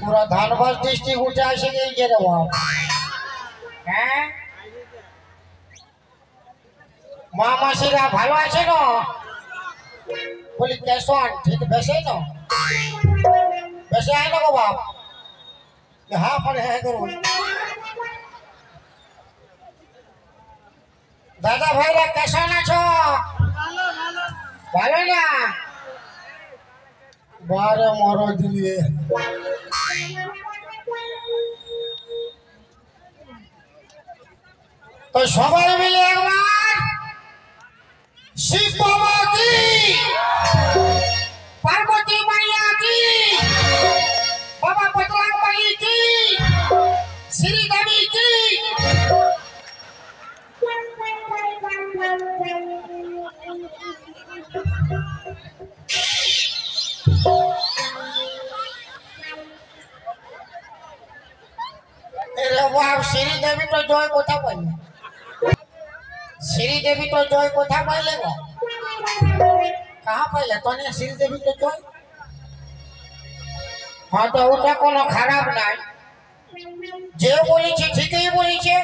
পুরা ধানবাদ ডিস্ট্রিক্ট উঠে আসে গিয়ে রে বাপ। হ্যাঁ মা মাসিরা ভালো আছে না? বলি কেশন ঠিক বেশে না বেশে আয় না গো বাপ। হ্যাঁ পরে হ্যাঁ করো দাদা ভাইরা কেশন আছো? ভালো না বারে মরো দিলিয়ে তো সবাই মিলে একবার শিব বাবা কি পার্বতী মাইয়া কি বাবা বজরং বলী কি শ্রীদেবী কি श्रीदेवी तो जय कथा कहले श्रीदेवी तो जय कथा कहले कहाँ कहले तने श्रीदेवी तो जय। हाँ तो ওটা কোনো খারাপ নাই যে বলেছে ঠিকই বলেছে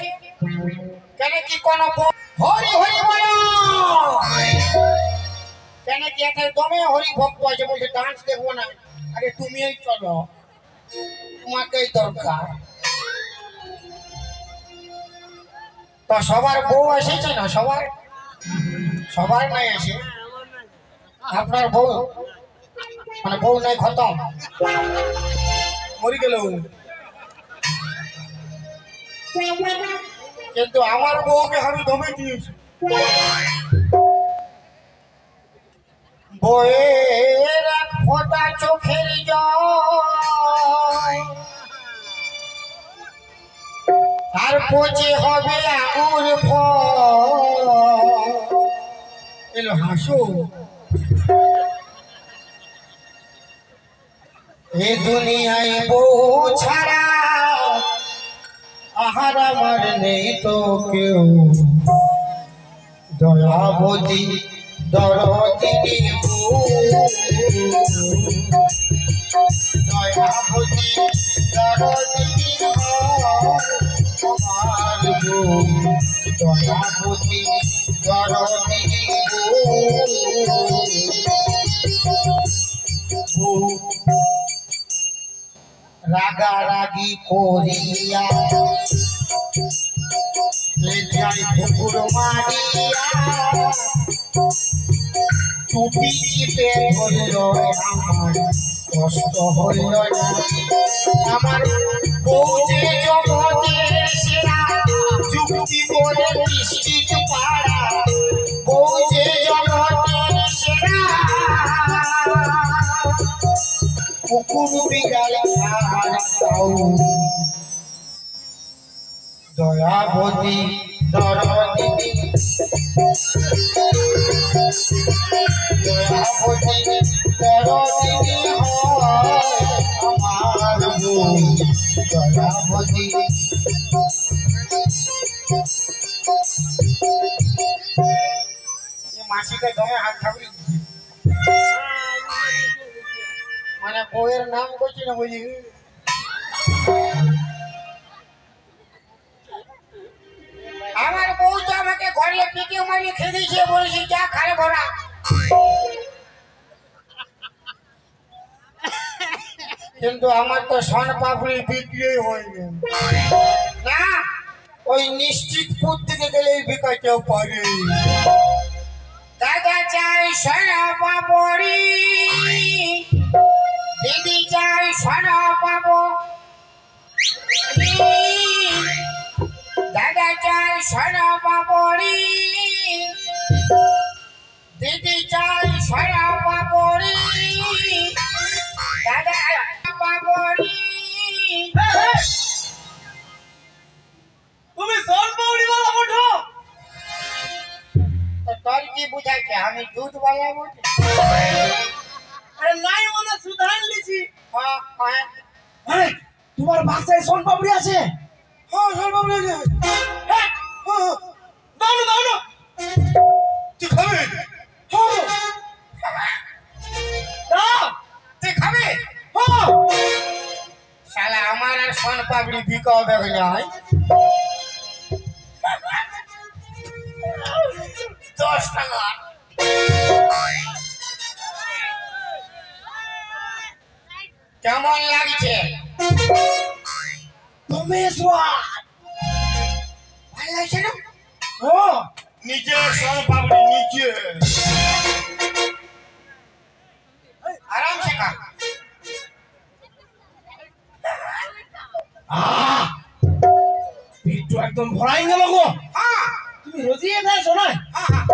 কেন কি কোনো হরি হরি বলো কেন কি এত দমে হরি ভক্ত আছে বলছে ডান্স দেখবো না আরে তুমিই চলো তোমাকেই দরকার। তো সবার বউ এসেছে না সবার সবার নাই আসে আপনার বউ মানে বউ নাই খতম মরি গেল কিন্তু আমার বউকে আমি দমে দিয়েছি। বউয়ের এক ফোঁটা চোখের জল আর পচে হবে আঙুর ফল হাসো এ দুনিয়ায় বউ ছাড়া আহার আমার নেই তো কেউ দয়াবতী দরদিনী দয়াবতী দরদিনী দয়াবতী দরদিনী রাগারাগি করিয়া যাই পুকুর মারিয়া টুপি চিপে ধরল আমার কষ্ট হইল না আমার বউ যে জগতের সেরা যুক্তি করে নিশ্চিত পারা বউ যে জগতের সেরা কুকুর বিড়াল খাও দয়াবতী দরদিনী দয়াবতী দরদিনী আমার বউ দয়াবতী। মাসিকে দমে হাত থাকলে মানে বউয়ের নাম করছি না বুঝি আমার বউ তো আমাকে ঘরে পিটিয়ে মারিয়ে খেয়ে দিয়েছে বলেছি যা খালে ভরা কিন্তু আমার তো সন পাপড়ি বিক্রি হয়নি না ওই নিশ্চিতপুর থেকে গেলেই বিকাতেও পারে দাদা চাই সোনা পাপড়ি দিদি চাই সোনা পাবো দাদা চাই সোনা পাপড়ি দিদি চাই সোনা পাপড়ি দাদা পাপড়ি তুমি সোন পাপড়ি वाला बोलो तो তোর কি বুঝাইছে আমি দুধ वाला बोल अरे নাই মানে সুধান লিছি হ্যাঁ হ্যাঁ আরে তোমার বাসায় সোন পাপড়ি আছে হ্যাঁ সোন পাপড়ি আছে হ্যাঁ দাও না তুই খাবে দাও তুই খাবে হ্যাঁ ভিকা হবে নাই 10 টাকা কেমন লাগছে ধমেশ্বর ভালো লাগছে না ও নিচে সব পাবলি নিচে आराम से खा পেটটা একদম ভরাই গেল গো हाँ তুমি রোজই এটা আসো না हाँ हाँ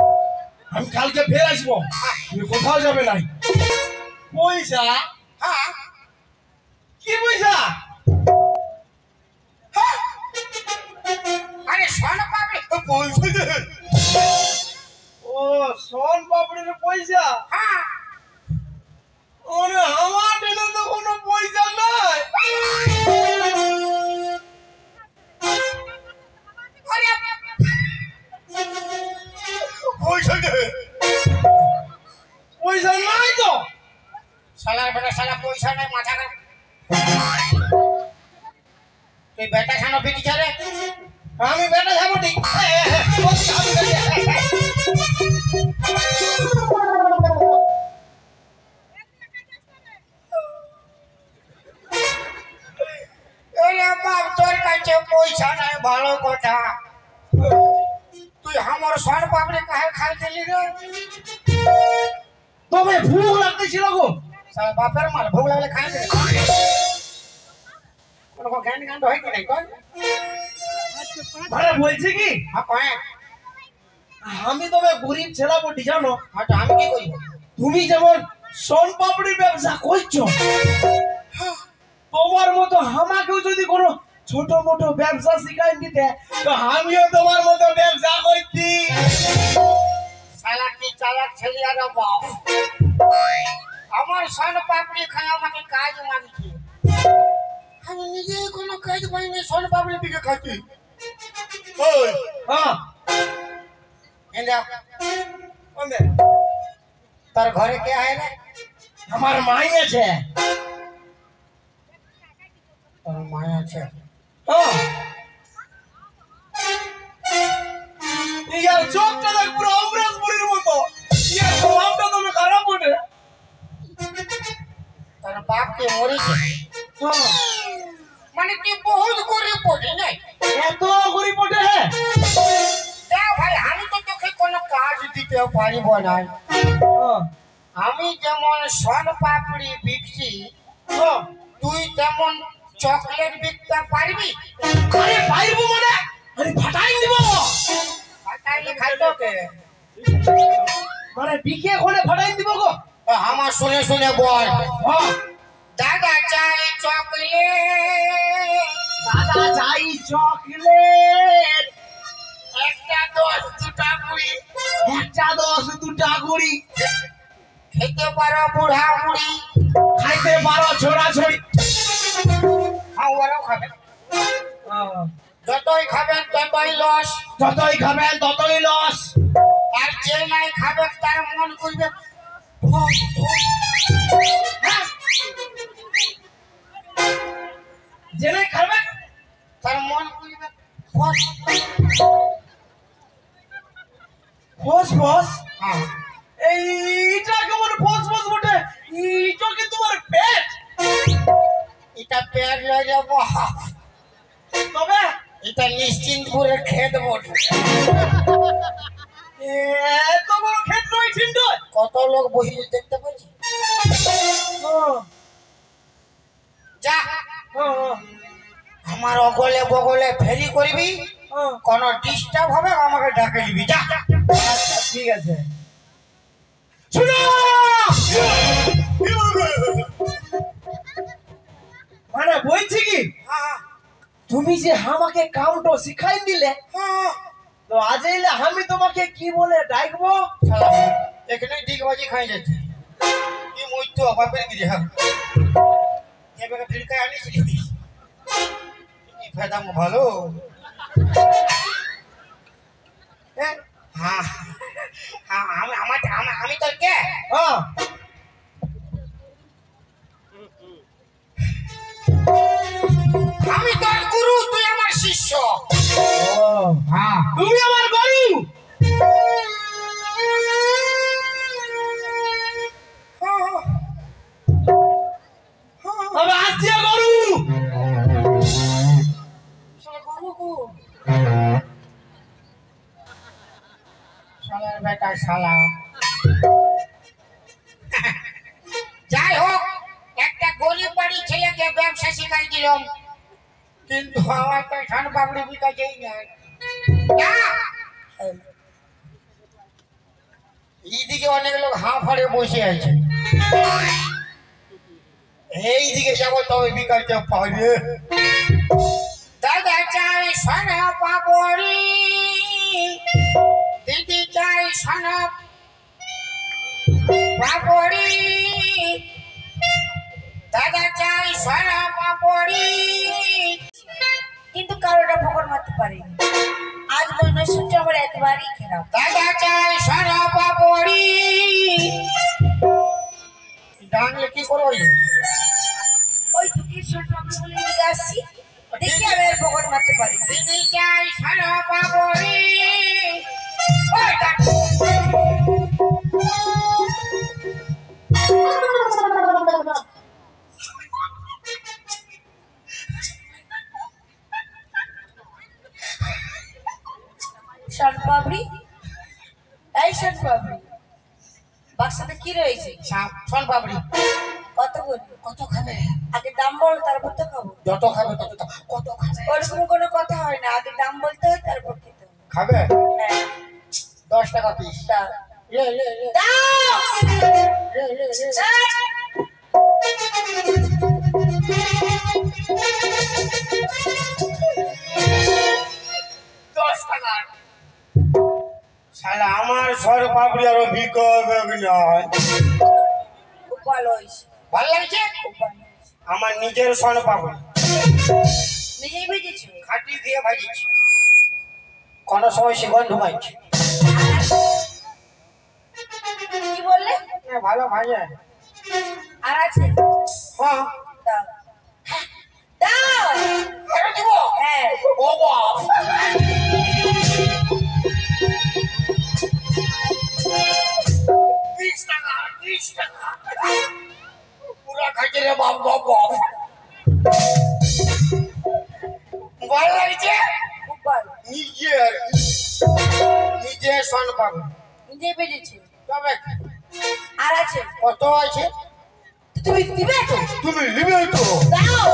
আমি কালকে ফের আসবো তুমি কোথাও যাবে নাই পয়সা हाँ কি পয়সা अरे सोना पापड़ी পয়সা দে ও সোন পাপড়ির পয়সা हाँ ওরে আমার দিলে তো কোনো পয়সা নাই अरे পয়সা দে পয়সা নাই তো साला बेटा साला पैसा नहीं माथा का तो बेटा खाना पीटी चले আমি বেটা যাবো ঠিক अरे बाप तोर काचे पैसा नहीं भालो कोठा तू हमर सोन पापड़ी काहे खाई देली रे তবে ভুক লাগতেছিল গো साला बापर मार भूख लगले खाई दे कोनो को ज्ञान ज्ञान होय कि नहीं कोन মানে বলছি কি हां कहे আমি তবে গরিব ছেলা বটি জানো हां तो हम की करिব তুমি যেমন সোন পাপড়ির ব্যবসা করছো তোমার মতো আমাকেও যদি কোনো ছোট মোটো ব্যবসা শিখাই দিতে তো আমিও তোমার মতো ব্যবসা করছি साला की चालक छली रे बाप আমার সোন পাপড়ি খায়া আমাকে কাজ মাগছি আমি নিজে কোনো কাজ পাইনি সোন পাপড়ি দিকে খাচ্ছি ওই হ্যাঁ এন্ডা ওমে তোর ঘরে কে আয় রে আমার মাই আছে তোর মায়া আছে হ্যাঁ ইয়ার চোখটা দেখ পুরো অমরেশ পুরীর মতো ইয়ার স্বভাবটা তুমি খারাপ বটে তোর বাপ কে মরেছে হ্যাঁ মানে তুই বহুত গরিব পড়ি নাই এত গরিব বটে হ্যাঁ যা ভাই আমি তো তোকে কোনো কাজ দিতে পারিব না আমি যেমন সোন পাপড়ি বিকছি হ্যাঁ তুই তেমন চকলেট বিকতে পারবি আরে পাইবো মানে আরে ফাটাই দিব তাইলে খাইতো কে মানে বিকে কোনে ফাটাই দিব গো আমার শুনে শুনে বল হ্যাঁ দাদা চাই চকলেট দাদা চাই চকলেট একটা 10 দুটা কুড়ি একটা 10 দুটা গুড়ি খেতে পারো বুড়া বুড়ি খাইতে পারো ছোড়া ছড়ি হ্যাঁ ওরাও খাবে যতই খাবেন ততই লস যতই খাবেন ততই লস আর যে নাই খাবে তার মন করবে হ্যাঁ, যে নাই খাবে তার মন করবে ফস ফস হ্যাঁ এইটা কেমন ফস ফস বটে এইটা কি তোমার পেট এটা পেট লয়ে যাব তবে এটা নিশ্চিন্তপুরের খেত বটে এত বড় ক্ষেত্র এই চিন্তা কত লোক বসে দেখতে পাচ্ছি যা আমার অগলে বগলে ফেরি করবি কোন ডিস্টার্ব হবে আমাকে ডাকে দিবি যা আচ্ছা ঠিক আছে শুনো মানে বলছি কি হ্যাঁ তুমি যে আমাকে কাউন্টো শিখাই দিলে হ্যাঁ তো আজ এলে আমি তোমাকে কি বলে ডাকবো শালা এখানে ডিগবাজি খাই যাচ্ছে কি মইতো বাপের গিরি হ্যাঁ এবারে ফিরকায় আনিছিলি কি ফায়দা মো ভালো হ্যাঁ হ্যাঁ হ্যাঁ আমি তোর কে হ্যাঁ আমি তোর গুরু পোষ্য। ও হ্যাঁ তুমি আমার গরু আমি আসছি গরু শালা গরু গো। শালার বেটা শালা। যাই হোক, একটা গরিব বাড়ির ছেলেকে ব্যবসা শিখাই দিলাম, কিন্তু আমার তো ধান পাপড়ি বিকাছেই না। এইদিকে অনেক লোক হাঁ ফাড়ে বসে আছে, এইদিকে যাবো তবে বিকালটা পাবে। দাদা চাই সোনা পাপড়ি, দিদি চাই সোনা পাপড়ি, দাদা চাই সোনা পাপড়ি। কিন্তু কারোটা পকড় মারতে পারিনি। আজ মনে সূর্য আমার একবারই খারাপ। দাদা চাই সোনা পাপড়ি। ডানলে কি করবো? ওই দুটির সঙ্গে আমি বলে দিকে আসছি, দেখি আমি আর পকড় মারতে পারি। দিদি চাই সোনা পাপড়ি। ওই ডান। শনপাপড়ি, এই শনপাপড়ি, বাক্সতে কি রয়েছে? সোন পাপড়ি কত করে? কত খাবে? আগে দাম বল, তারপর তো খাবো। যত খাবে তত দাম। কত খাবে? ওরকম কোনো কথা হয় না, আগে দাম বলতে হয় তারপর খেতে হয়। খাবে হ্যাঁ, 10 টাকা পিস। দাও। লে লে লে দাও। লে লে লে। শালা আমার সর পাপড়ি আরো বিকবে নয়। খুব ভালো হয়েছে, ভালো লাগছে? খুব ভালো হয়েছে। আমার নিজের সর পাপড়ি নিজেই ভেজেছো? খাটি দিয়ে ভাজিছি, কোন সময় সেগুন ঢুকাইছি। কি বললে? ভালো ভাজে। আর আছে? হ্যাঁ দাও। দাও। আরো দিব। হ্যাঁ। ও বাপ, 20 টাকা 20 টাকা পুরা খাইছে রে বাপ বাপ বাপ। ভালো লাগছে? খুব ভালো। নিজের সন পাপড়ি নিজেই ভেজেছো? তবে আর আছে? কত আছে? তো তুমি দিবে তো? তুমি নিবে তো? দাও।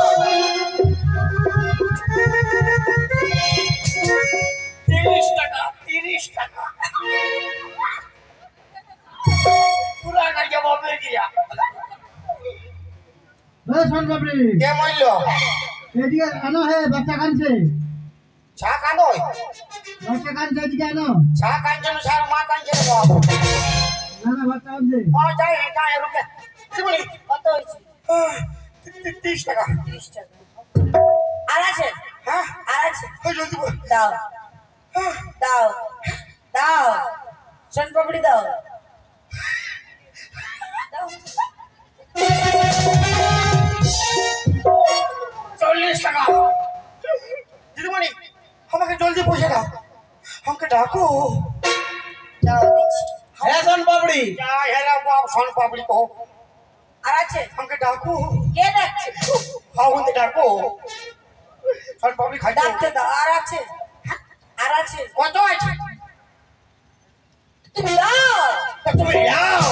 30 টাকা 30 টাকা পুরা খাইছে বাপে গিয়া। শনপাপড়ি কে মরল? এদিকে আনো হে বাচ্চা কানছে চা কান্দোই? বাচ্চা কানছে এদিকে আনো চা কান্দছে না স্যার মা কান্দছে রে বাপ। না না বাচ্চা কানছে যাই যাই রুকে কি বলি? কত হয়েছে? 30 টাকা। 30 টাকা। আর আছে? হ্যাঁ আর আছে? জলদি বল। দাও। দাও। দাও। শনপাপড়ি দাও। দাও। 40 টাকা। দিদিমণি আমাকে জলদি পয়সা দাও, আমাকে ডাকো। দাও দিচ্ছি। হ্যাঁ শনপাপড়ি যাই হেলা বাপ সন পাপড়ি কো, আর আছে? আমাকে ডাকো। কে ডাকছে? হাউন্দ ডাকো, সন পাপড়ি খাইছো। ডাকতে দাও। আর আছে? আর আছে? কত আছে? তুমি দাও। তুমি যাও।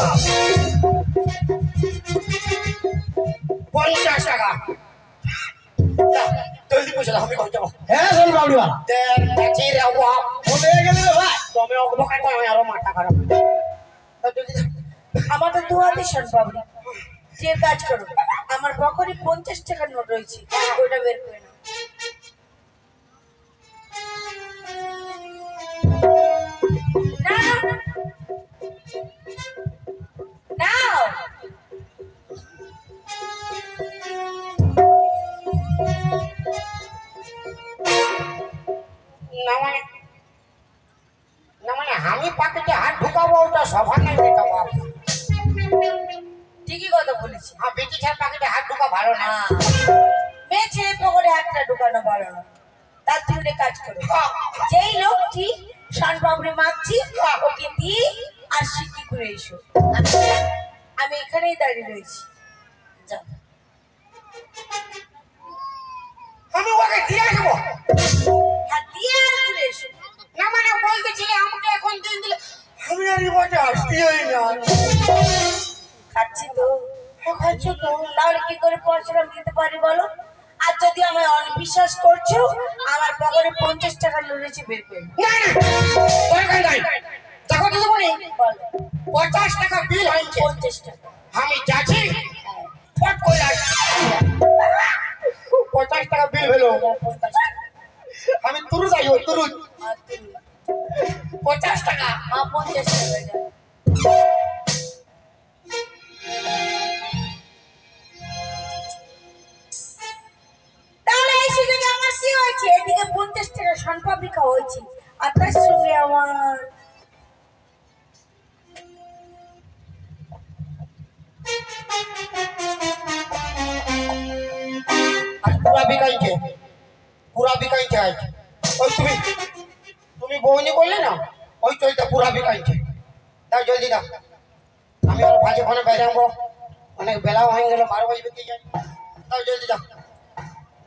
50 টাকা। দাও, জলদি পয়সা দাও, আমি ঘর যাবো। হ্যাঁ শনপাপড়ি বাবা দেখ দেখি রে বাপ, বলে গেলি রে ভাই তুমি ওকে বকাই দাও, আরো মাথা খারাপ। দাও, জলদি দাও। আমাদের দু হাতে শনপাপড়ি। যে কাজ করো, আমার পকেটে 50 টাকার নোট রয়েছে, ওইটা বের করে নাও। না, নাও। না মানে আমি পাকেটে হাত ঢুকাবো, ওটা সভা নেই বেটা বাপ। ঠিকই কথা বলেছি। হ্যাঁ, বেটি ছাড় পাকেটে হাত ঢুকা ভালো না। মেয়ে ছেলে পকেটে হাতটা ঢুকানো ভালো না। তার তুমি কাজ করো। যেই লোকটি শনপাপড়ি মাগছি ওকে দিয়ে আর সিদ্ধি করে এসো। আমি এখানেই দাঁড়িয়ে রয়েছি, যাও। আমি ওকে দিয়ে আসবো। হ্যাঁ, দিয়ে আর করে এসো। না মানে বলতেছিলে আমাকে এখন দিন দিলে আমি আর ইবাটা আসতেই না। খাচ্ছি তো, খাচ্ছ তো? তাহলে কি করে পয়সাটা দিতে পারি বলো? আর যদি আমায় অবিশ্বাস করছো, আমার পকেটে 50 টাকা লুটেছি, বের করে না না দরকার নাই। দেখো দিদি বলি বলো। 50 টাকা বিল হয়েছে। 50 টাকা। আমি যাচ্ছি ফট করে আসছি। 50 টাকা বিল হলো। 50 টাকা। আমি তুরু যাই তুরু। আর তুমি 50 টাকা। 50 টাকা হয়ে যাবে। তাহলে এই সুযোগে আমার কি হয়েছে? এদিকে 50 টাকা শনপাপড়ি খাওয়া হয়েছে, আর তার সঙ্গে আমার आज पूरा बिकाइছে पूरा बिकाइছে आज ওই তুমি বউনি বললে না ওই চলতে पूरा बिकाइছে দাও জলদি দাও আমি আর ভাজে কোনে বাইরে আমবো অনেক বেলা হয়ে গেল 12 বাজে কি জানি দাও জলদি দাও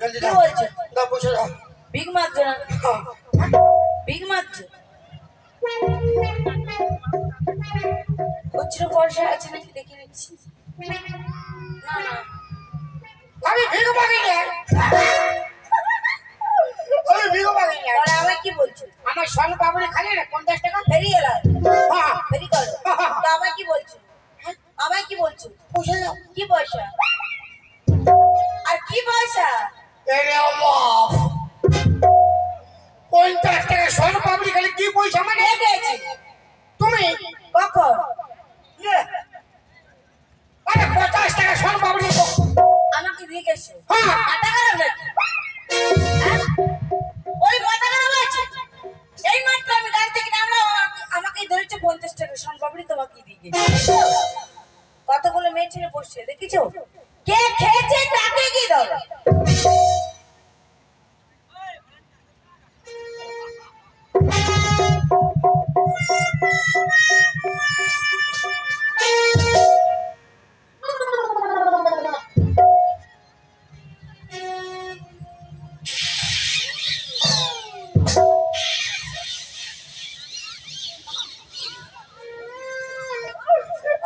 জলদি কি দাও বলছো? দাও পয়সা দাও বিগ মারছো না? বিগ মারছো? খুচরো পয়সা আছে নাকি দেখে নিচ্ছি। না না, আমি ভিগো মাগি না আমি ভিগো মাগি না তাহলে আমায় কি বলছো? আমার সোন পাপড়ি খালি না 50 টাকা ফেরি এলা, হ্যাঁ ফেরি করো। তো আমায় কি বলছো? আমায় কি বলছো? পয়সা দাও কি পয়সা? আর কি পয়সা? এরে বাপ 50 টাকা সোন পাপড়ি খালি কি পয়সা মানে দেখেছি। তুমি কখন? আরে 50 টাকা সোন পাপড়ি তো আমাকে দিয়ে গেছো? হ্যাঁ মাথা খারাপ নাকি? হ্যাঁ? ওই মাথা খারাপ আছে? এই মাত্র আমি গাড়ি থেকে নামলাম, আমাকে ধরেছে 50 টাকা শনপাপড়ি তোমাকে দিয়ে গেছি। কতগুলো মেয়ে ছেলে বসছে দেখেছো? কে খেয়েছে তাকে কি দাও?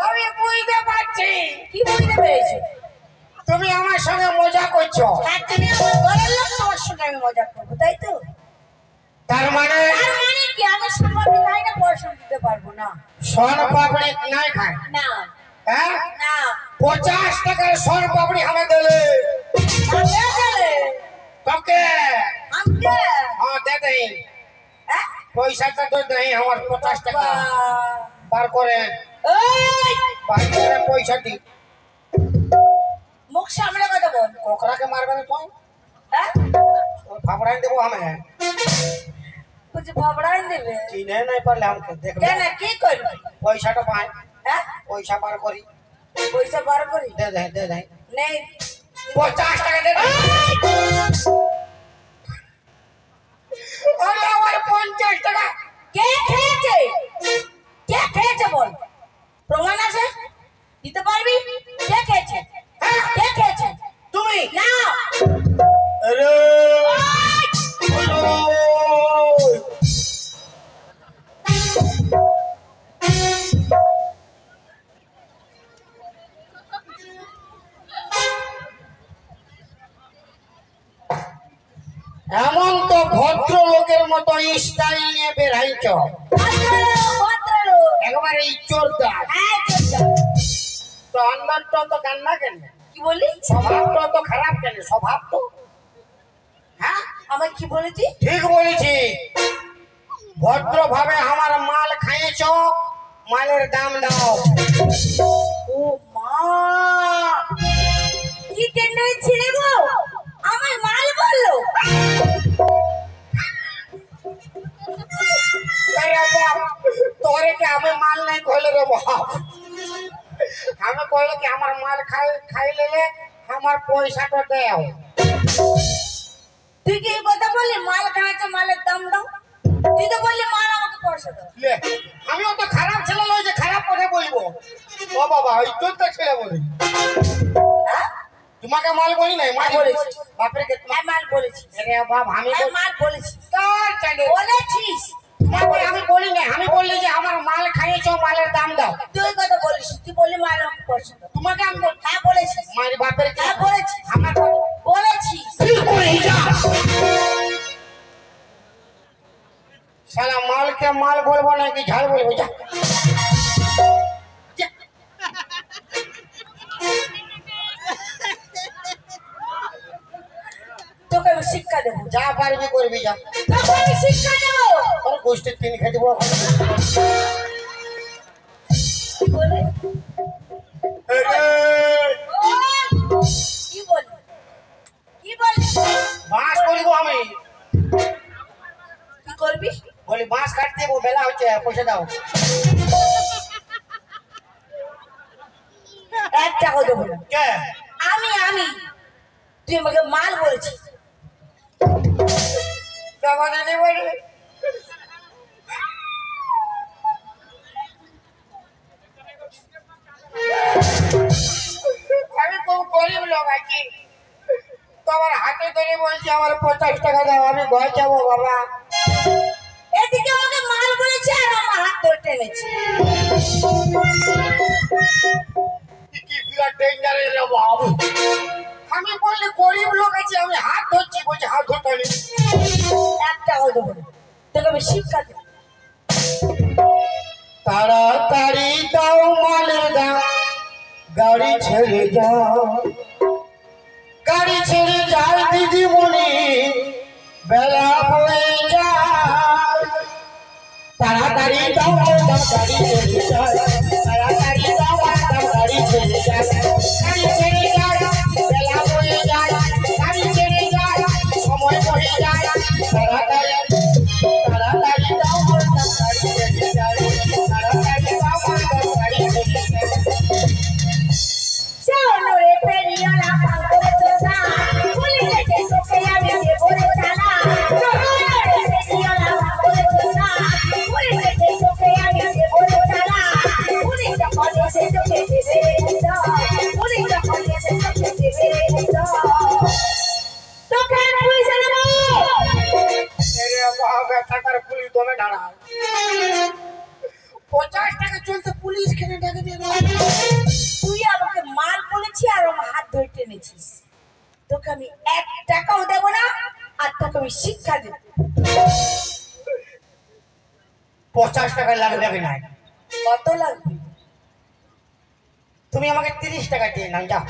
আমি বুঝতে পারছি কি বুঝতে পেরেছো? তুমি আমার সঙ্গে মজা করছো আর তুমি আমার ঘরের লোক, তোমার সঙ্গে আমি মজা করবো, তাই তো? তার মানে আর মানে কি, আমি শনপাপড়ি খাই না, পয়সা দিতে পারবো না। সোন পাপড়ি নাই খায় না হ্যাঁ না, 50 টাকার সোন পাপড়ি আমি দিলে আমাকে গেলে তোকে আমাকে হ্যাঁ দে দেই হ্যাঁ? পয়সাটা তো দেই আমার 50 টাকা বাহ! বার করে এই, বার করে পয়সা দি মুখ সামনে কথা বল। কোকরাকে মারবে না তুই হ্যাঁ? ফাপড়াই দেবো আমি কিছু ভাবড়াই দেবে? চিনে নাই পারলে আমাকে দেখবে কেন, কি করবি? পয়সাটা পাই হ্যাঁ? পয়সা বার করি পয়সা বার করি? দে দে দে দে নেই। 50 টাকা দে আরে আমার 50 টাকা কে খেয়েছে? কে খেয়েছে বল, প্রমাণ আছে? দিতে পারবি? কে খেয়েছে? হ্যাঁ, কে খেয়েছে? তুমি না। আরে এমন তো ভদ্র লোকের মতো স্টাইল নিয়ে বেরাইছ ভদ্রলোক। একবারে ইজ্জতদার হ্যাঁ, চুপচাপ। তো অন্দরটা তো কান্না কেন কি বললি? স্বভাবটা তো খারাপ কেন স্বভাব তো হ্যাঁ আমার কি বলেছি? ঠিক বলেছি ভদ্র ভাবে আমার মাল খাইয়েছ মালের দাম দাও ও মা, কি টেন্ডারে ছিলে গো, আমার মাল বললো। अरे बाप तोरे के हमें माल नहीं खोले रे बाप हमें कहले कि हमार माल खाई खाई ले ले हमार पैसा तो दे आओ তুই কি এই কথা বললি মাল খাওয়াচ্ছে মালের দাম দাও তুই তো বললি মাল আমাকে পয়সা দাও লে, আমিও তো খারাপ ছেলে নয় যে খারাপ কথা বলবো। ও বাবা, ওই তোর তো ছেলে বলি। হ্যাঁ তোমাকে মাল বলি নাই, মাল বলেছি। বাপরে কে হ্যাঁ মাল বলেছি আরে বাপ, আমি হ্যাঁ মাল বলেছি তোর ছেলে বলেছিস তোমাকে আমি বলি না, আমি বললি যে আমার মাল খাইয়েছো, মালের দাম দাও। তুই কথা বলিস তুই বললি মাল আমাকে পয়সা দাও তোমাকে আমি হ্যাঁ বলেছিস মায়ের বাপের কে হ্যাঁ বলেছিস আমার বলেছিস শালা মালকে মাল বলবো নাকি ঝাড় বলবো? যা যা। তোকে আমি শিক্ষা দেবো যা পারবি করবি, যা। তোকে আমি শিক্ষা দেবো তোর গোষ্ঠীর তিন খেয়ে দেবো। কি বলে কি বলি কি বলি বাঁশ করবো আমি, কি করবি বলি বাঁশ কাটতে দেবো, বেলা হচ্ছে, পয়সা দাও। এক টাকাও দেবো না কে আমি তুই আমাকে মাল বলেছিস টাকা দিতে বলি? আমি খুব গরিব লোক আছি, তোমার হাতে ধরে বলছি আমার 50 টাকা দাও, আমি ঘর যাবো বাবা। এদিকে আমাকে মাল বলেছে আর আমার হাত ধরে টেনেছে কি বিরাট ডেঞ্জারের বাবু। আমি বললি গরিব লোক আছি, আমি হাত ধরছি, বলছি হাত ধরতে নেই। এক টাকাও দেবো না তোকে আমি শিক্ষা দেবো তাড়াতাড়ি দাও মালের দাম, গাড়ি ছেড়ে যাও, গাড়ি ছেড়ে যাও দিদিমণি, বেলা হয়ে যায়। তাড়াতাড়ি দাও দাম, গাড়ি ছেড়ে যায়, তাড়াতাড়ি দাও দাম, গাড়ি ছেড়ে যায়, গাড়ি ছেড়ে যায়, বেলা হয়ে যায়, গাড়ি ছেড়ে যায়, সময় হয়ে যায়। তাড়াতাড়ি তাড়াতাড়ি দাও দাম, গাড়ি ছেড়ে যায়, তাড়াতাড়ি দাও দাম, গাড়ি ছেড়ে যায়। শোনো রে পেরিওলা পাগল তোরা পুলিশে তোকে আমি দেবো রে জানা শোনো রে পেরিওলা পাগল তোরা পুলিশে তোকে আমি দেবো রে জানা পুলিশ যখন এসে তোকে দেবে রে দাও পুলিশ যখন এসে তোকে দেবে রে দাও তোকে আমি পয়সা দেবো এরে বাবা, টাকার পুলিশ দমে দাঁড়ায়। 50 টাকা চলতে পুলিশ কেন ডাকে দিয়ে দাও? তুই আমাকে মাল বলেছিস আর আমার হাত ধরে টেনেছিস তোকে আমি এক টাকাও দেবো না আর তোকে আমি শিক্ষা দেবো 50 টাকা লাগবে না, কত লাগবে তুমি আমাকে 30 টাকা দিয়ে নাও, যাও।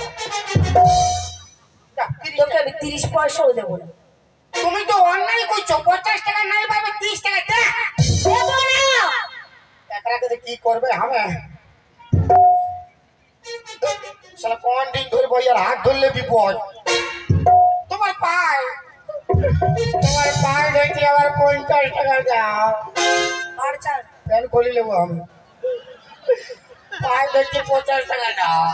যাও, 30 তোকে টাকা। আমি 30 পয়সাও দেবো না তুমি তো অন্যায় করছো, 50 টাকা নাই পাবে, 30 টাকা দে। দেবো না টাকাটা তো কি করবে হবে? শালা কোন দিন ধরবো, আর হাত ধরলে বিপদ। তোমার পায়ে ধরতে আবার 50 টাকা দাও। আর চাল প্যান খুলে নেবো আমি। পায়ে ধরতে 50 টাকা দাও।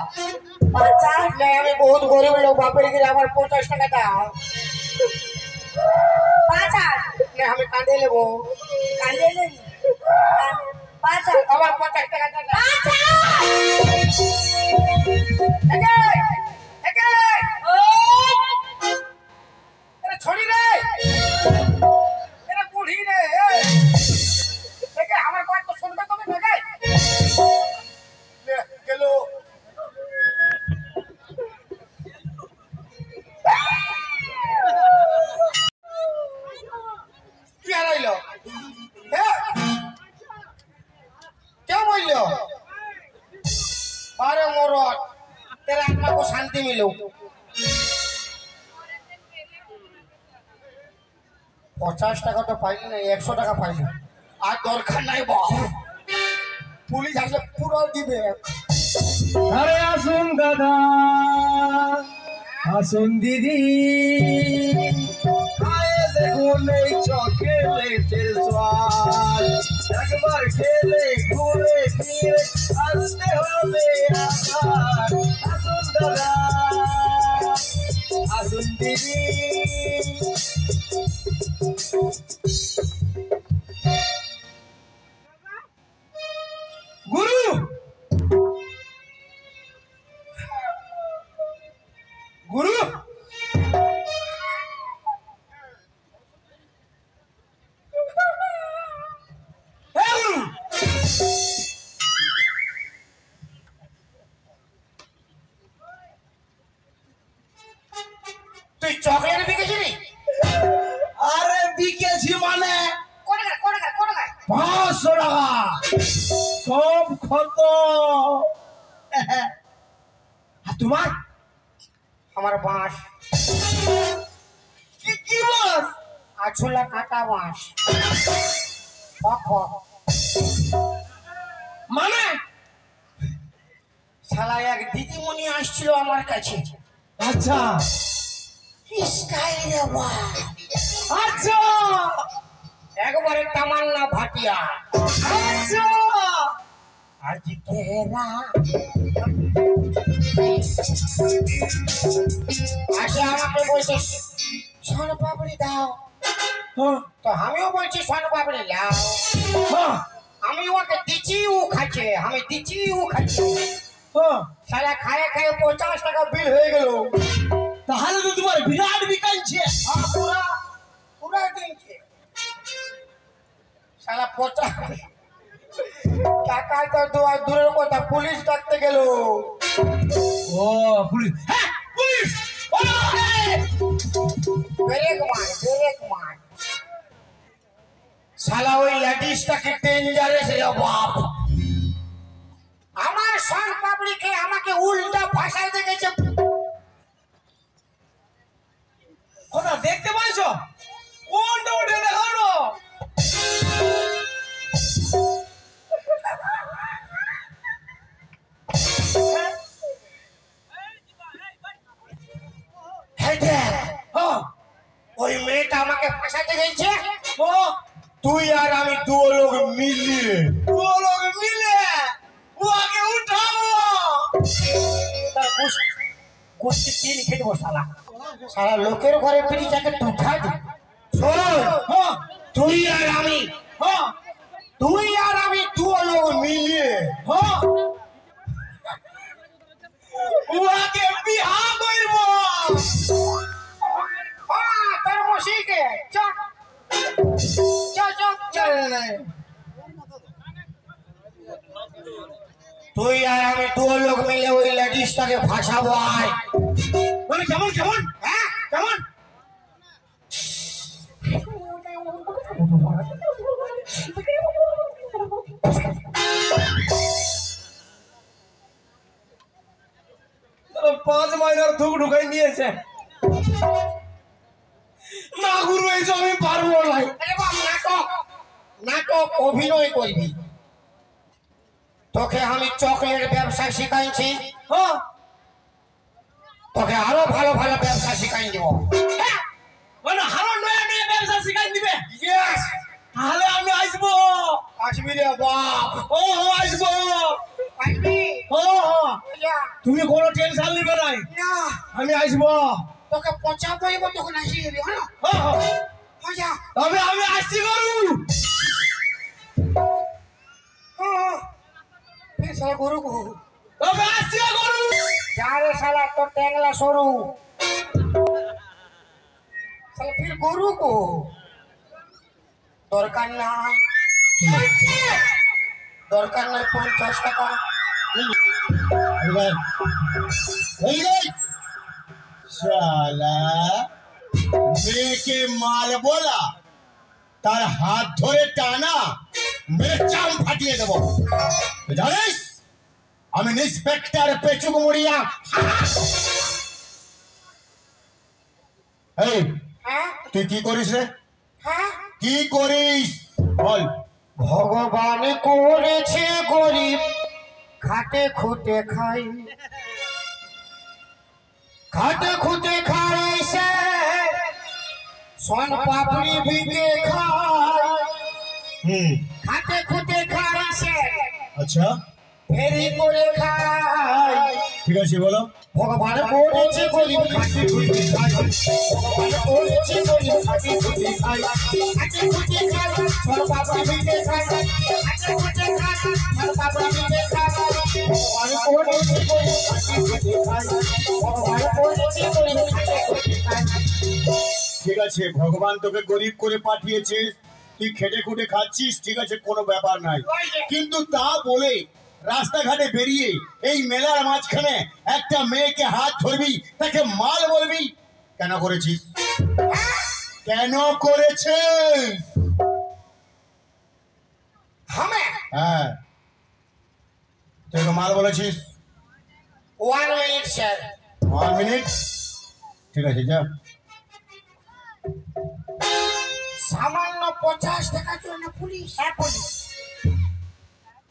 বাচ্চা না, আমি বহুত গরিব লোক, বাপের গেলে আমার 50 টাকা দাও। বাচ্চা না, আমি কাঁদে নেবো, কান্দে নেবি বাচ্চা আমার 50 টাকা দাও। বাচ্চা একে, একে, ওই এরা ছড়ি রে, এরা বুড়ি রে, একে আমার কথা তো শুনবে তুমি নাকি? গেল কি হারাইলো? क्या बोल रहे हो? अरे मोरत, तेरे आत्मा को शांति मिलो। 50 টাকা তো পাইলি না, 100 টাকা পাইলি। আর দরকার নাই বাপ, পুলিশ আসলে পুরো দিবে। আরে আসুন দাদা, আসুন দিদি, খায়ে দেখুন এই চকলেটের স্বাদ, একবার খেলে ঘুরে ফিরে আসতে হবে আবার। আসুন দাদা, আসুন দিদি, সব ক্ষত। আর তোমার? আমার বাঁশ, কি কি বাস? আছলা কাটা বাঁশ। মানে শালা এক দিদিমণি আসছিল আমার কাছে, আচ্ছা স্টাইলে বাপ, আচ্ছা একবারে তামান্না ভাটিয়া। আচ্ছা আজ কেরা আসে আমাকে বলছে সোন পাপড়ি দাও, হ্যাঁ, তো আমিও বলছি সোন পাপড়ি লাও। হ্যাঁ, আমি ওকে দিচ্ছি, ও খাচ্ছে, আমি দিচ্ছি, ও খাচ্ছে। হ্যাঁ। সারা খায়ে খায়ে 50 টাকা বিল হয়ে গেল। তাহলে তো তোমার বিরাট বিকাইছে। পুরা পুরা দিনছে সারা 50 টাকা তো দূরের কথা, পুলিশ ডাকতে গেল। ও পুলিশ, হ্যাঁ পুলিশ, ব্রেক মার। শালা ওই লেডিসটাকে ডেঞ্জারাস রে বাপ। আমার সোন পাপড়িকে আমাকে উল্টা ভাষায় দেখেছে। ওটা দেখতে পাইছো? কোনটা উঠে দেখাও না। হ্যাঁ দেখ, হ্যাঁ, ওই মেয়েটা আমাকে ভাষাতে গেছে। ও তুই আর আমি দু লোক মিলিয়ে ও লোক মিলে ওকে উঠাবো। গোষ্ঠী তিন খেলবো শালা। সারা লোকের ঘরে পিড়িটাকে তুঠা দি। শোন, হ্যাঁ, তুই আর আমি হ্যাঁ, দু লোক মিলিয়ে হ্যাঁ, ওকে বিহা করবো। তোর মশিকে চ তুই আর আমি দু লোক মিলে ওই লেডিসটাকে ভাসাবো। আয় মানে কেমন কেমন? হ্যাঁ কেমন? তোরা 5 মাইনার ধুক ঢুকাই নিয়েছে না গুরু, এইসব আমি পারবো না। আরে বাপ, নাটক অভিনয় করবি। তোকে আমি চকলেট ব্যবসা শিখাইছি, হ্যাঁ, তোকে আরো ভালো ভালো ব্যবসা শিখাই দিব। হ্যাঁ, মানে আরো নয়া নয়া ব্যবসা শিখাই দিবে। ইয়েস, তাহলে আমি আসবো। আসবি রে বাপ। ও আসবো। আসবি? ও যা। তুমি কোনো টেনশন নিবে নাই, না, আমি আসবো। তোকে পচাবই তখন আসি যাবি। হ্যাঁ, যা। তবে আমি আসছি গরু। শালা গরু গো, তবে আসছি গরু। যা রে শালা, তোর ট্যাংলা সরু। শালা ফির গরু গো, দরকার নাই, দরকার নাই 50 টাকা। শালা মেয়েকে মাল বলা, তার হাত ধরে টানা, মেরে চাম ফাটিয়ে দেবো। জানিস আমি ইন্সপেক্টর পেচুক মুড়িয়া। এই হ্যাঁ তুই কি করিস রে? হ্যাঁ, কি করিস বল। ভগবান করেছে গরিব, খাটে খুঁটে খাই, খাটে খুঁটে খাই সে সোন পাপড়ি ভিগে খাই, খাটে খুঁটে খাই সে আচ্ছা ফেরি করে খাই। ঠিক আছে বলো। ভগবান করেছে গরিব, খাটে খুঁটে খাই, ভগবান করেছে গরিব, খাটে খুঁটে খাই, খাটে খুঁটে খাই সোন পাপড়ি ভিগে খাই, খাটে খুঁটে খাই সোন পাপড়ি ভিগে খাই। ভগবান করেছে গরিব, খাটে খুঁটে খাই, ভগবান করেছে গরিব, খাটে খুঁটে খাই। ঠিক আছে ভগবান তোকে গরিব করে পাঠিয়েছে, তুই খেটে খুঁটে খাচ্ছিস, ঠিক আছে কোনো ব্যাপার নাই। কিন্তু তা বলে রাস্তাঘাটে বেরিয়ে এই মেলার মাঝখানে একটা মেয়েকে হাত ধরবি, তাকে মাল বলবি, কেন করেছিস? কেন করেছিস? हमें হ্যাঁ তুই তো মাল বলেছিস 1 মিনিট স্যার 1 মিনিট ঠিক আছে যা সামান্য 50 টাকার জন্য পুলিশ হ্যাঁ পুলিশ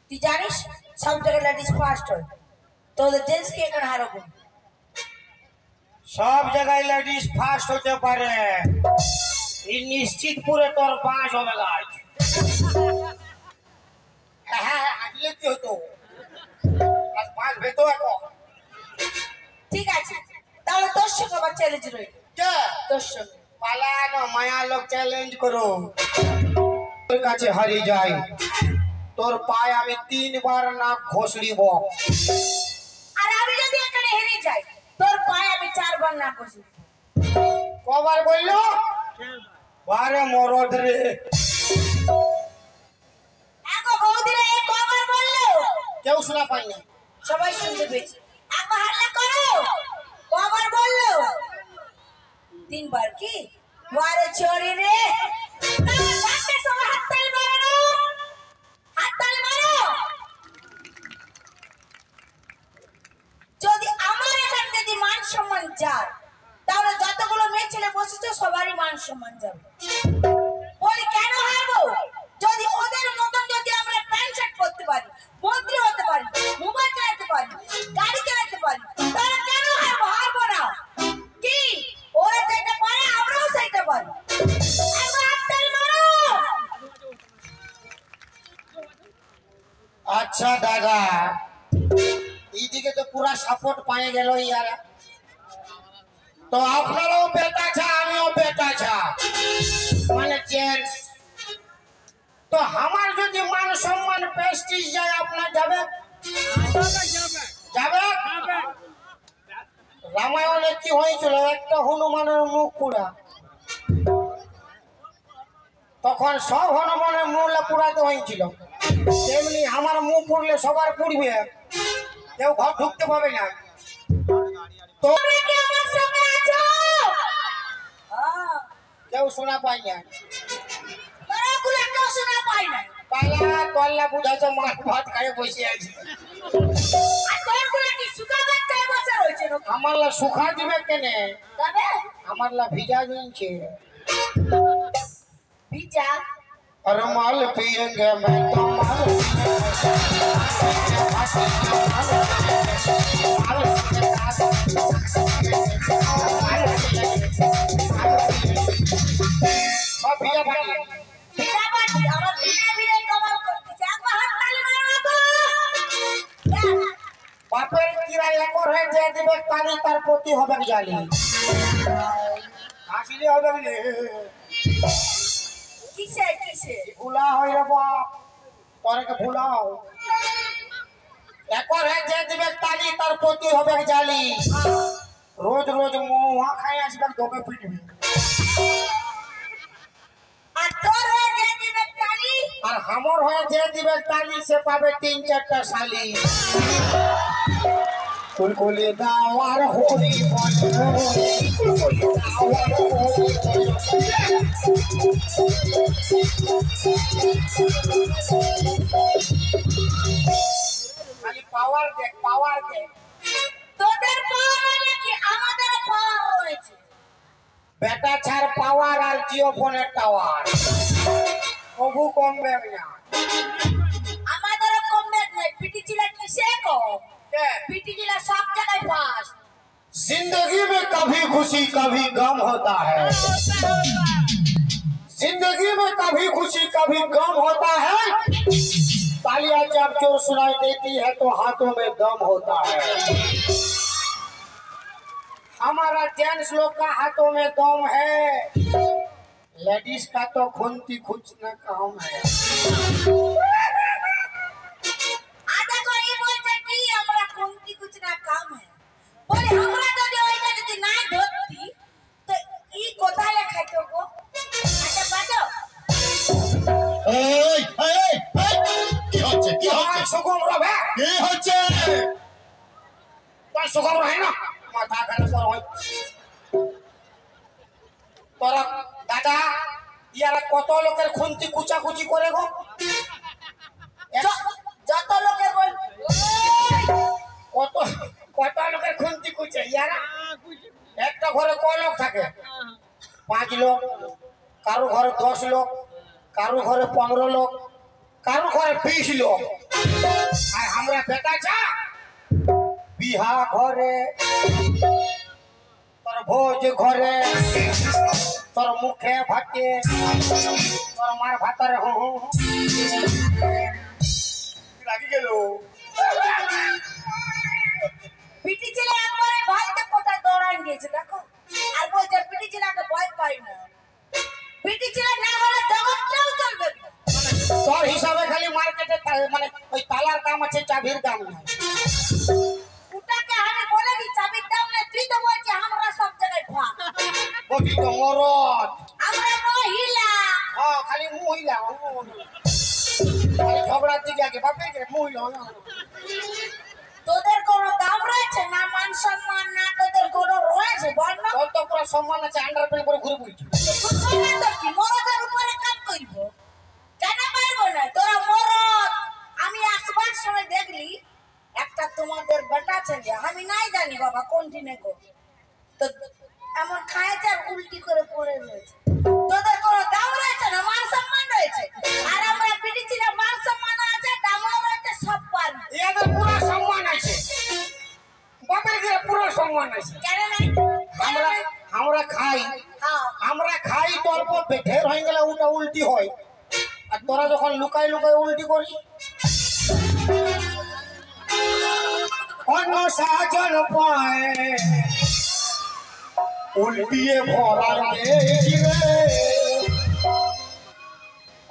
তুই জানিস সব জায়গায় লেডিস ফার্স্ট হয় তোদের জেন্টসকে এখানে হারাবো সব জায়গায় লেডিস ফার্স্ট হতে পারে এই নিশ্চিতপুরে তোর 5 হবে গাছ হ্যাঁ আজকে কি হতো আজ 5 ভেতো এখন ঠিক আছে তাহলে তোর সঙ্গে আবার চ্যালেঞ্জ রইল কে তোর সঙ্গে পালানো মায়া লোক চ্যালেঞ্জ করো তোর কাছে হারিয়ে যাই তোর পায়ে আমি 3 বার না ঘষড়িব আর আমি যদি এখানে হেরে যাই তোর পায়ে আমি 4 বার না বসি কবার বললো বারে মরদ রে এগো বৌদিরা এই কবার বললো কেউ শোনা পাই না সবাই শুনতে পেয়েছে একবার হাল্লা করো কবার বললো 3 বার কি বারে চোরি রে ডাক্তার সবাই হাততালি মারো হাততালি মারো যদি আমার এখান থেকে মান সম্মান যায় তাহলে যতগুলো মেয়ে ছেলে বসেছে সবারই মান সম্মান যাবে বলি কেন হারবো যদি ওদের মতন যদি আমরা প্যান্ট শার্ট পরতে পারি মন্ত্রী হতে পারি মোবাইল চালাতে পারি গাড়ি চালাতে পারি তাহলে কেন হারবো হারবো না কি ওরা যেটা পারে আমরাও সেটা পারি একবার হাততালি মারো আচ্ছা দাদা এইদিকে তো পুরা সাপোর্ট পায়ে গেল ইয়ারা তো আপনারাও বেটা ছা আমিও বেটা ছা মানে জেন্টস তো আমার যদি মান সম্মান প্রেস্টিজ যায় আপনার যাবে যাবে রামায়ণে কি হয়েছিল একটা হনুমানের মুখ পুরা তখন সব হনুমানের মুখ পুরাতে হয়েছিল তেমনি আমার মুখ পুড়লে সবার পুড়বে কেউ ঘর ঢুকতে পাবে না তো তুমি কি আমার সঙ্গে আছো কেউ শোনা পাই না তারাগুলো কেউ শোনা পায় না পালা পাল্লা বুঝাচ্ছে মাছ ভাত খাই বসে আছি আর তোরগুলো কি শুকা বাচ্চায় বসে রয়েছে নাকি? আমার লা সুখা দিবে কেনে তবে আমার লা ভিজা দিনছে ভিজা और माल पिएंगे मैं तो माल ভিজা বাটি আমার ভিজা ভিজা কমাল করতেছে একবার হাততালি মারো বাবু বাপের কিরা একর হয়ে যে দিবে কালি তার প্রতি হবে জালি হাসিলে হবে না কিসে কিসে ভুলা হয় রে বাপ তোরকে ভুলাও একর হয়ে যে দিবে কালি তার প্রতি হবে জালি রোজ রোজ মহুয়া খাই আসবে তোকে পিটবি আর তোর হয়ে যে দিবে তালি আর হামর হয়ে যে দিবে তালি সে পাবে 3-4টা শালি কুলকুলি দাও আর হরি বল কুলকুলি দাও আর হরি খালি পাওয়ার দেখ তোদের পাওয়ার নাকি আমাদের পাওয়ার রয়েছে বেটা ছাড় পাওয়ার আর জিও ফোনের টাওয়ার কবু কমবে না আমাদেরও কমবে না পিটি জিলা কিসে কম পিটি জিলা সব জায়গায় পাস जिंदगी में कभी खुशी कभी गम होता है जिंदगी में कभी खुशी कभी गम होता है तालियां जब जोर सुनाई देती है तो हाथों में दम होता है हमारा जेंट्स लोग का हाथों में दम है लेडीज का तो खुनती खुचना काम है आधा को ये बोलते कि हमरा कुंती कुछ ना काम है बोले हमरा যদি ওইটা যদি না ধরতি তো ই কোথায় লেখাই তো গো আচ্ছা বাটো এই কি হচ্ছে তোমার সুগম রবে কি হচ্ছে তোর সুগম রহে না মাথা খারাপ কর হয় তোরা দাদা ইয়ারা কত লোকের খুনতি কুচাকুচি করে গো যত লোকে বল কত কত লোকের খুন্তি কুচে ইয়ারা একটা ঘরে কয় লোক থাকে 5 লোক, কারো ঘরে 10 লোক, কারো ঘরে 15 লোক, কারো ঘরে 20 লোক। আর আমরা বেটা চা বিহা ঘরে, তোর ভোজ ঘরে, তোর মুখে ভাতে, তোর মার ভাতারে লাগি গেল। পিটি ছেলে একবারে ভাইতে কোথায় দৌড়ান গিয়েছে দেখো, আর বলছে পিটি ছেলেকে ভয় পাই না। পিটি ছেলে না হলে জগৎটাও চলবে না। তোর হিসাবে খালি মার্কেটে মানে ওই তালার দাম আছে, চাবির দাম নাই। ওটাকে আমি বলে দিই চাবির দাম নেই, তুই তো বলছিস আমরা সব জায়গায় ভাগ। বটি তো মরদ, আমরা মহিলা। হ্যাঁ খালি মহিলা, খালি ঝগড়ার দিকে আগে বাপে গে মহিলা। তোদের কোনো দাম রয়েছে না, মান সম্মান না, তোদের কোনো রয়েছে বল না? তোর তো পুরো সম্মান আছে, আন্ডার প্যান্ট পরে ঘুরে বুঝছি। তো কি মরদের উপরে কাজ করব? কেন পারবো না? তোরা মরদ। আমি আসবার সময় দেখলি একটা তোমাদের বেটা ছেলে, আমি নাই জানি বাবা কোনটি নেগো, তো এমন খাইছে আর উল্টি করে পড়ে রয়েছে। তোদের কোনো দাম রয়েছে না, মান সম্মান রয়েছে, আর আমরা পিটিছিলাম মান সম্মান আছে, দামও রয়েছে, সব পারি। এদের পুরো সম্মান আছে, বাপের ঘরে পুরো সম্মান আছে। কেন নাই? আমরা আমরা খাই, হ্যাঁ, আমরা খাই, তোর পর ঢের হয়ে গেলে ওটা উল্টি হয়, আর তোরা যখন লুকাই লুকাই উল্টি করি। অন্য সাজন পায় উল্টিয়ে ভরা দিয়েছি রে,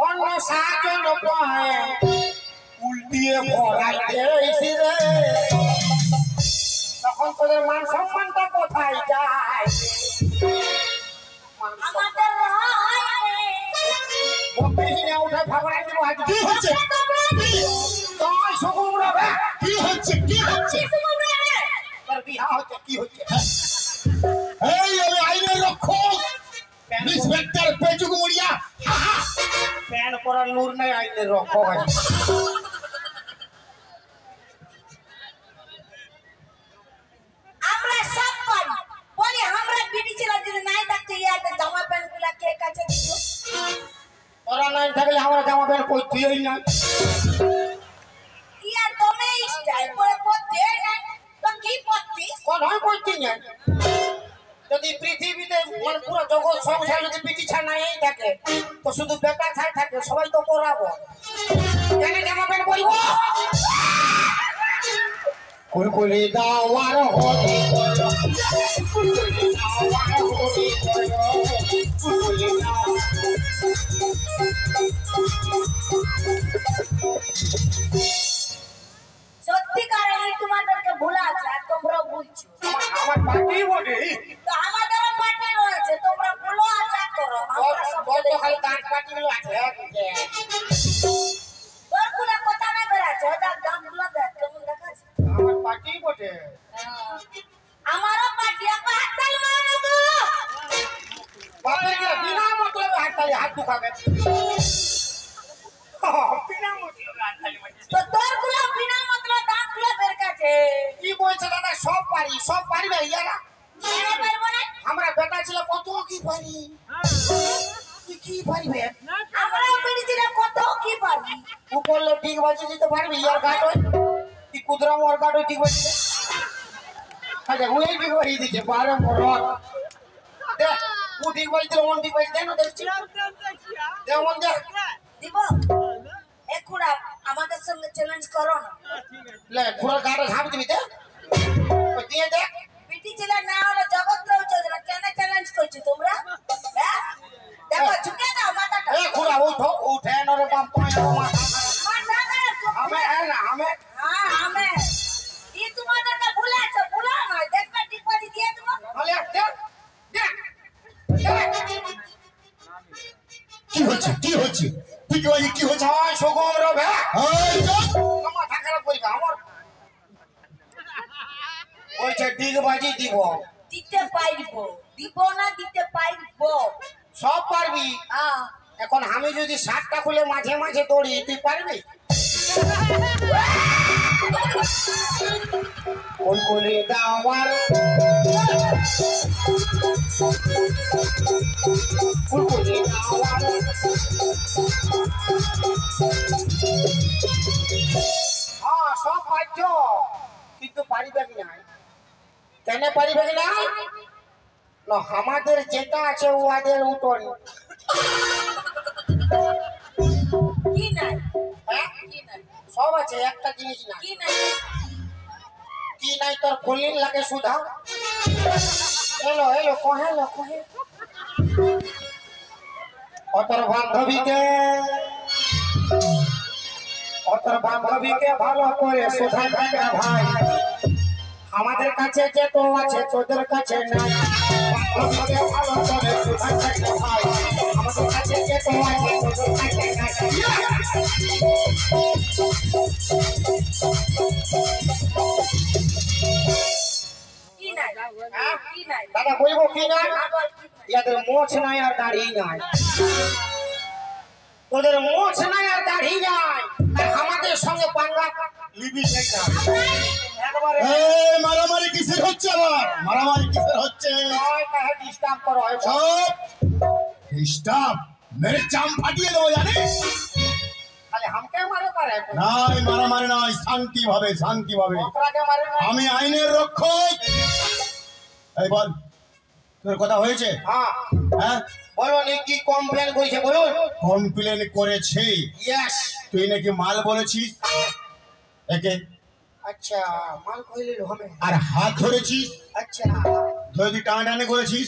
অন্য সাজন পায় উল্টিয়ে ভরা দিয়েছি রে, তখন তোদের মান সম্মানটা কোথায় যায়? আমাদের উঠে ভাবনায় দিব আজ কি হচ্ছে? তোর সুগুমরা বে কি হচ্ছে? কি হচ্ছে? তোর বিহা হচ্ছে কি হচ্ছে? এই আমি আইনের রক্ষক ইন্সপেক্টর পেচুক মুড়িয়া। প্যান পরার নূর নাই, আইনের রক্ষক আছে। আমরা সব পারি, বলি আমরা বিটি ছেলে যদি নাই থাকতে ইয়াতে জামা প্যান্ট গুলা কে কাছে দিত? তোরা নাই থাকলে আমরা জামা প্যান্ট পরতেই না। ইয়া তুমি স্টাইল করে পড়তে নাই তো কি পড়তিস? কোন হয় পরতে না? যদি পৃথিবীতে মানে পুরো জগৎ সংসার যদি পিটি ছাড়া নাই থাকে, তো শুধু বেটা ছাড় থাকে, সবাই তো পরাবো। কেন জামা প্যান্ট পরিব? কুলকুলি দাওয়ার হরি বলো, কুলকুলি দাওয়ার হরি বলো, কুলকুলি দাও। সত্যিকার এই তোমাদেরকে ভুলা আছে আর তোমরা বুঝছো। আমার পাটি বটে, তো আমাদেরও পার্টি রয়েছে, তোমরা ভুলো আচার করো। আমরা সব তোর তো খালি দাঁত পাটি গুলো আছে। তোর গুলা কথা না বেরাচ্ছে, ওটার দাম গুলো দেখ কেমন দেখাচ্ছে। আমার পাটি বটে। আমারও পার্টি একবার হাততালি মারো গো। বাপের ঘরে বিনা মতলবে হাততালি হাত দুখাবে। বিনা মতলবে হাততালি মারছে। তো তোর গুলো বিনা মতলব দাঁত গুলো বের কাছে। কি বলছে দাদা? সব পারি, সব পারবে ইয়ারা। কেন পারবো না? আমরা বেটা ছিল কত কি পারি, তুই কি পারিবে? আমরাও পেরেছিলাম কত কি পারবি। তুই বললে ঠিক বাজি দিতে পারবি? ইয়ার গাট হয় তুই কুদরাম, ওর গাট হয় ঠিক বাজি দে। আচ্ছা ওই ঠিক বাজি দিচ্ছে বারে মরদ দেখ, ও ঠিক বাজি দিল, মন ঠিক বাজি দেয় না, দেখছি দেখ মন দেখ। দিব একুড়া আমাদের সঙ্গে চ্যালেঞ্জ করো না। লে ঘোড়ার গাটে ঝাঁপ দিবি দে, ওই দিয়ে দেখ। পিটি ছেলে না হলে জগৎটাও চলবে না। কেন চ্যালেঞ্জ করছো তোমরা? হ্যাঁ? দেখো ঝুঁকে দাও মাথাটা। এ ঘোড়া উঠো, উঠে নরে বাপ তোমায় মাথা মাথা খারাপ করছো। আমি হ্যাঁ না আমি হ্যাঁ আমি ই তোমাদেরকে ভুলাছো, ভুলা নয়, দেখবে টিপাটি দিয়ে দেবো। বলে দেখ দেখ দেখ। কি হচ্ছে? কি হচ্ছে? তুই কি বলি? কি হচ্ছে? ছয় সুগম রবে এই চুপ! মাথা খারাপ করি আমার বলছে ডিগ বাজি দিব। দিতে পারবো, দিব না দিতে পারবো। সব পারবি। হ্যাঁ এখন আমি যদি শার্টটা খুলে মাঝে মাঝে দৌড়ি, তুই পারবি? কুলকুলি দাওয়ার কুলকুলি দাওয়ার হ্যাঁ সব পাচ্ছ কিন্তু পারিবে কি না কেন পারিবে কি না না আমাদের যেটা আছে ওদের উঠোন কি নাই হ্যাঁ কি নাই সব আছে একটা জিনিস না কি নাই কি নাই তোর কলিন লাগে সুধা এলো এলো কহে লো কহে অতর বান্ধবীকে ভালো করে সুধা থাকা ভাই আমাদের কাছে যে তো আছে তোদের কাছে নাই বান্ধবীকে ভালো করে সুধা থাকা ভাই আমাদের কাছে যে তো আছে তোদের কাছে নাই কি নাই হ্যাঁ? কি নাই দাদা বলবো কি নাই ইয়াদের মোছ নাই আর দাড়ি নাই তোদের মোছ নাই আর দাড়ি নাই আর আমাদের সঙ্গে পাঙ্গা লিবি চাই না একবারে এই মারামারি কিসের হচ্ছে আবার মারামারি কিসের হচ্ছে নয় কাহে ডিস্টার্ব করো হয় চুপ ডিস্টার্ব মেরে চাম ফাটিয়ে দেবো জানিস খালি हमके मारे पारे নাই মারামারি নয় শান্তি ভাবে ওকরাকে মারে না আমি আইনের রক্ষক এই বল তোর কথা হয়েছে হ্যাঁ হ্যাঁ বলো নি কি কমপ্লেন কইছে বলুন কমপ্লেন করেছে यस তুই নাকি মাল বলেছিস একে अच्छा माल কইলে হবে আর হাত ধরেছিস अच्छा ধরে তুই টানাটানি করেছিস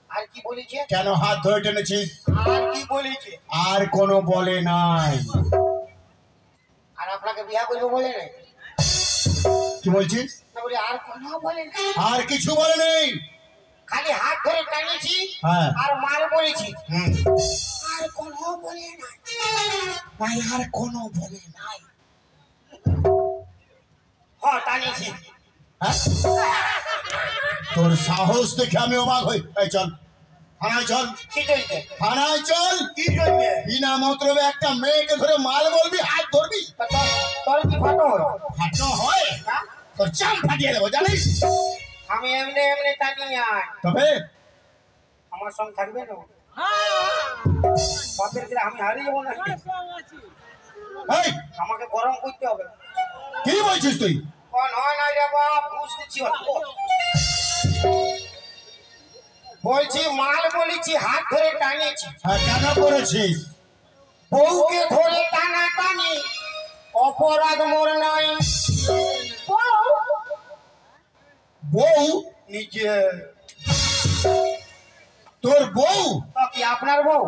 আর কি বলিছে কেন হাত ধরে টেনেছিস আর কি বলিছে আর কোনো বলে নাই আর আপনাকে বিয়া করব বলে নাই কি বলছিস না বলি আর কোনো বলে না আর কিছু বলে নেই খালি হাত ধরে টানিছি হ্যাঁ আর মাল বলেছি হুম। আর কোনো বলে নাই নাই আর কোনো বলে নাই হ্যাঁ টানিছি হ্যাঁ? তোর সাহস দেখে আমি অবাক হই এই চল থানায় চল কি চলছে থানায় চল কি চলছে বিনা মতলবে একটা মেয়েকে ধরে মাল বলবি হাত ধরবি তোর কি ফাটো ফাটো হয় হ্যাঁ? তোর চাম ফাটিয়ে দেবো জানিস আমি এমনি এমনি টানি আয় তবে আমার সঙ্গে থাকবে না বাপের দিলে আমি হারিয়ে যাবো না এই আমাকে গরম করতে হবে কি বলছিস তুই কোন হয় না রে বাপ ঘুষ দিচ্ছি অল্প। বলছি মাল বলেছি হাত ধরে টানিয়েছি হ্যাঁ কেন করেছিস বউকে ধরে টানা টানি অপরাধ মোর নাই বউ নিজে তোর বউ তো কি আপনার বউ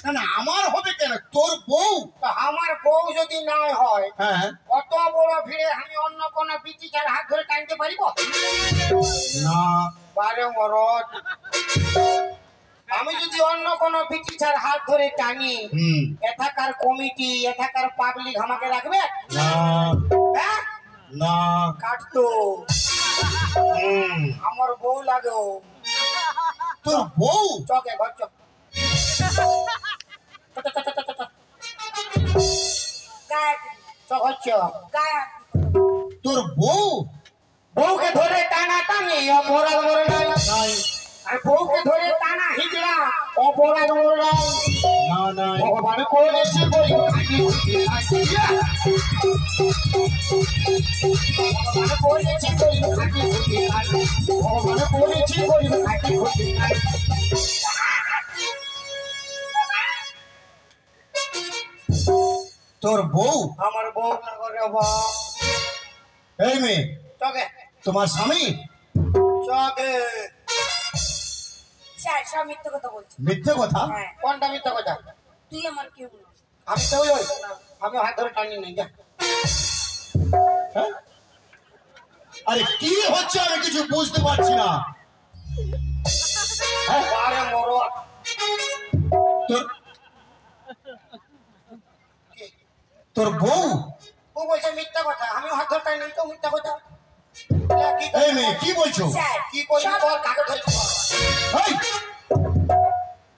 না না আমার হবে কেন তোর বউ তো আমার বউ যদি নাই হয় হ্যাঁ অত বড় ভিড়ে আমি অন্য কোন বিচিকার হাত ধরে টানতে পারিব না বারে মরদ আমি যদি অন্য কোন বিচিকার হাত ধরে টানি হুম এথাকার কমিটি এথাকার পাবলিক আমাকে রাখবে না হ্যাঁ না কাটতো হুম আমার বউ লাগো তোর বউ চকে ঘর চক গায়ে চক হচ্ছে গায়ে তোর বউ বউকে ধরে টানা টানি অপরাধ মরে নাই নাই আর বউকে ধরে টানা হিজড়া অপরাধ মরে নাই না নাই ভগবান করেছে বই খাটি খুঁটি খাটি ভগবান করেছে বই খাটি খুঁটি খাটি ভগবান করেছে বই খাটি খুঁটি খাটি তোর বউ আমার বউ না করে বাপ এই মেয়ে চকে তোমার স্বামী চকে স্যার সব মিথ্যে কথা বলছি মিথ্যে কথা হ্যাঁ কোনটা মিথ্যা কথা তুই আমার কেউ না আমি তো ওই আমি হাত ধরে টানি নাই যা হ্যাঁ? আরে কি হচ্ছে আমি কিছু বুঝতে পারছি না হ্যাঁ? আরে মরদ তোর তোর বউ ও বলছে মিথ্যা কথা আমি হাত ধরে টানি তো মিথ্যা কথা কি এই মেয়ে কি বলছো স্যার কি করি তোর কাকে ধরেছি এই,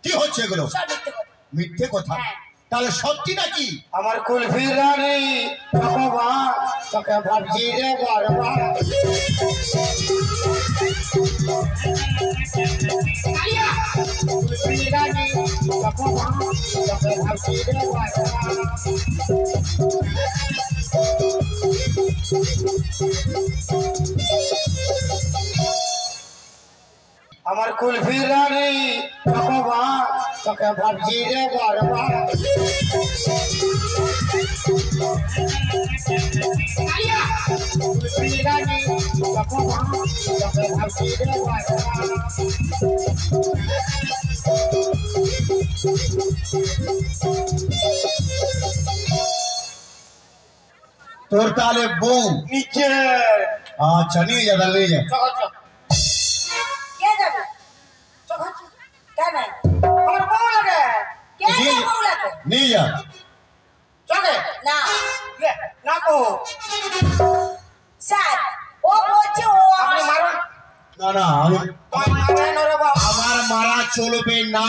কি হচ্ছে এগুলো সব মিথ্যে কথা মিথ্যে কথা হ্যাঁ তাহলে সত্যি নাকি? আমার কুলফি রানী ভগবান তোকে ভাবছি রে বারবার। কুলফি রানী ভগবান তোকে ভাবছি রে বারবার। আমার কুলফি রানী ভগবান তোকে ভাবছি রে বারবার। কুলফি রানী ভগবান তোকে ভাবছি রে বারবার। তোর তাহলে বউ নিচে আচ্ছা নিয়ে যা, তাহলে নিয়ে যা। চল চল কে যাবে? চল কেন? আমার বউ লাগে কে যাবো লাগে? নিয়ে যা। চলে না না কো স্যার, ও বলছে ও আপনি আমার মারুন। না না আমি মারেন রে বাবা, আমার মারা চলবে না।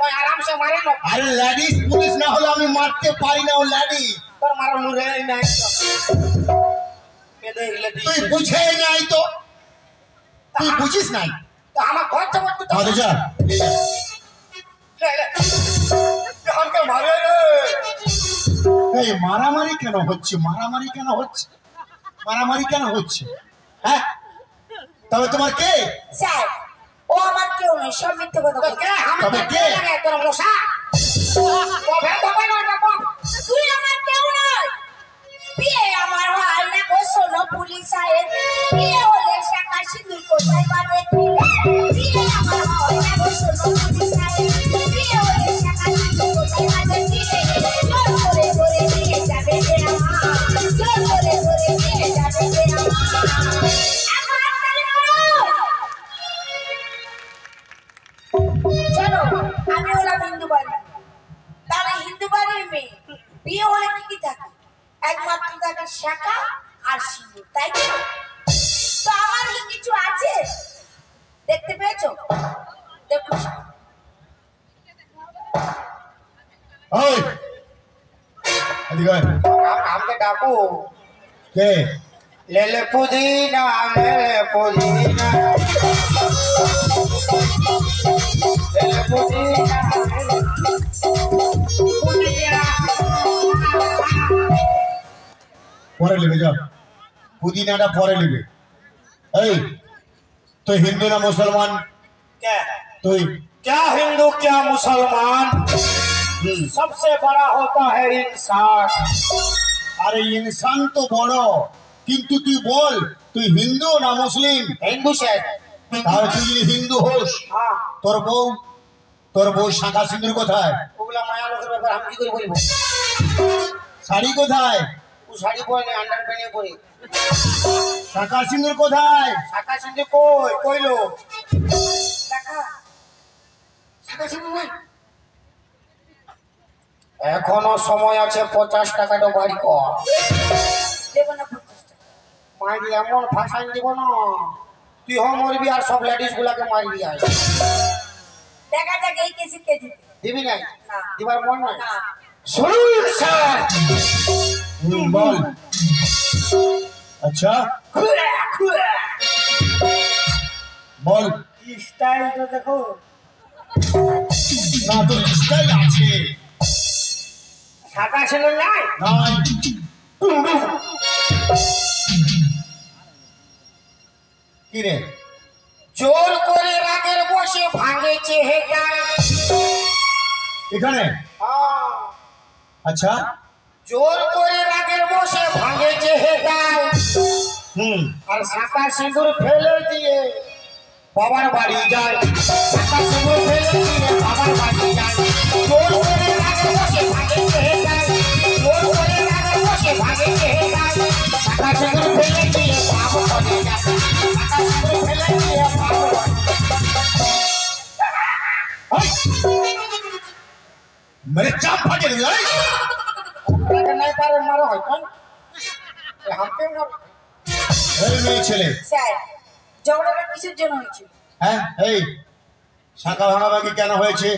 ওই আরামসে মারেন না। আরে লেডিস পুলিশ না হলে আমি মারতে পারি না, ও লেডিস। তোর মারা মুরে নাই এ দেখলে তুই বুঝে নাই তো, তুই বুঝিস নাই। তো আমার ঘর যাবো তো তাহলে যা, নিয়ে যা। আমাকে মারে রে। এই মারামারি কেন হচ্ছে? মারামারি কেন হচ্ছে? মারামারি কেন হচ্ছে? হ্যাঁ, তবে তোমার কে? স্যার, ও আমার কেউ নয়, সব মিথ্যে কথা তো বলছে। কে আমি তবে কে কে? লাগে তোর মশা কবে কবে না বাবা। তুই আমার কেউ নয়। বিয়ে আমার হয় না গো শোনো পুলিশ সাহেব। বিয়ে হলে শাঁখা সিঁদুর কোথায় বাঁধে? বিয়ে আমার হয় না গো শোনো পুলিশ সাহেব। বিয়ে হলে শাঁখা সিঁদুর কোথায় বাঁধে? জোর করে করে নিয়ে যাবে যে আমার, জোর করে করে নিয়ে যাবে যে আমার। আমার হাততালি মারো। চলো, আমি হলাম হিন্দু বাড়ি। তাহলে হিন্দু বাড়ির মেয়ে বিয়ে হলে কি কি থাকে? একমাত্র থাকে শাঁখা আর সিঁদুর, তাই তো? তো আমার কি কিছু আছে? দেখতে পেয়েছো? দেখো, ওই এদিকে আয়। আমাকে ডাকো কে? লেলে পুদিনা লেলে পুদিনা লেলে পুদিনা পুদিনা। পরে নেবে, যা। পুদিনাটা পরে নেবে। এই তুই হিন্দু না মুসলমান? क्या তুই क्या हिंदू क्या मुसलमान, सबसे बड़ा होता है इंसान। আরে ইনসান তো বড়, কিন্তু তুই বল তুই হিন্দু না মুসলিম? हिंदू से তাহলে তুই যদি হিন্দু হোস, हाँ তোর বউ শাঁখা সিঁদুর কোথায়? ওগুলা মায়া লোকের ব্যাপার আমি কি করে বলবো। শাড়ি কোথায়? ও শাড়ি পরে না আন্ডার প্যান্টে পরে। শাঁখা সিঁদুর কোথায়? শাখা সিন্ধু কই কইলো দেখা শাখা সিন্ধু নাই। এখনো সময় আছে, 50 টাকাটা বাড়ি কর। দেবো না 50 টাকা। মাইরি এমন ভাষাই দিব না, তুই হোম মরবি আর সব লেডিস গুলাকে মারবি। আয় দেখা যাক এই কেসি কে জিতে। দিবি নাই? না। দিবার মন নাই? না, শুনুন স্যার, বল। আচ্ছা বল। স্টাইলটা দেখো। না তোর স্টাইল আছে। শাখা ছিল নাই? নাই। কি রে? জোর করে রাগের বসে ভাঙেছে হে গাল। এখানে? হ্যাঁ, আচ্ছা। জোর করে রাগের বসে ভাঙেছে হে গাল। হুম। আর শাখা সিঁদুর ফেলে দিয়ে বাবার বাড়ি যায়। শাখা সিঁদুর ফেলে দিয়ে বাবার বাড়ি যায়। জোর করে রাগের বসে ভাঙেছে হে গাল। জোর করে রাগের বসে ভাঙেছে হে গাল। শাখা সিঁদুর ফেলে দিয়ে বাবা বাড়ি যায়। শাখা সিঁদুর ফেলে দিয়ে বাবা বাড়ি মেরে চাপ ফাটিয়ে দিবি। যায়। নাই পারে মারো হয় কোন হাতে মারো। এই মেয়ে ছেলে, স্যার, ঝগড়াটা কিসের জন্য হয়েছে? হ্যাঁ এই শাখা ভাঙাভাঙি কেন হয়েছে?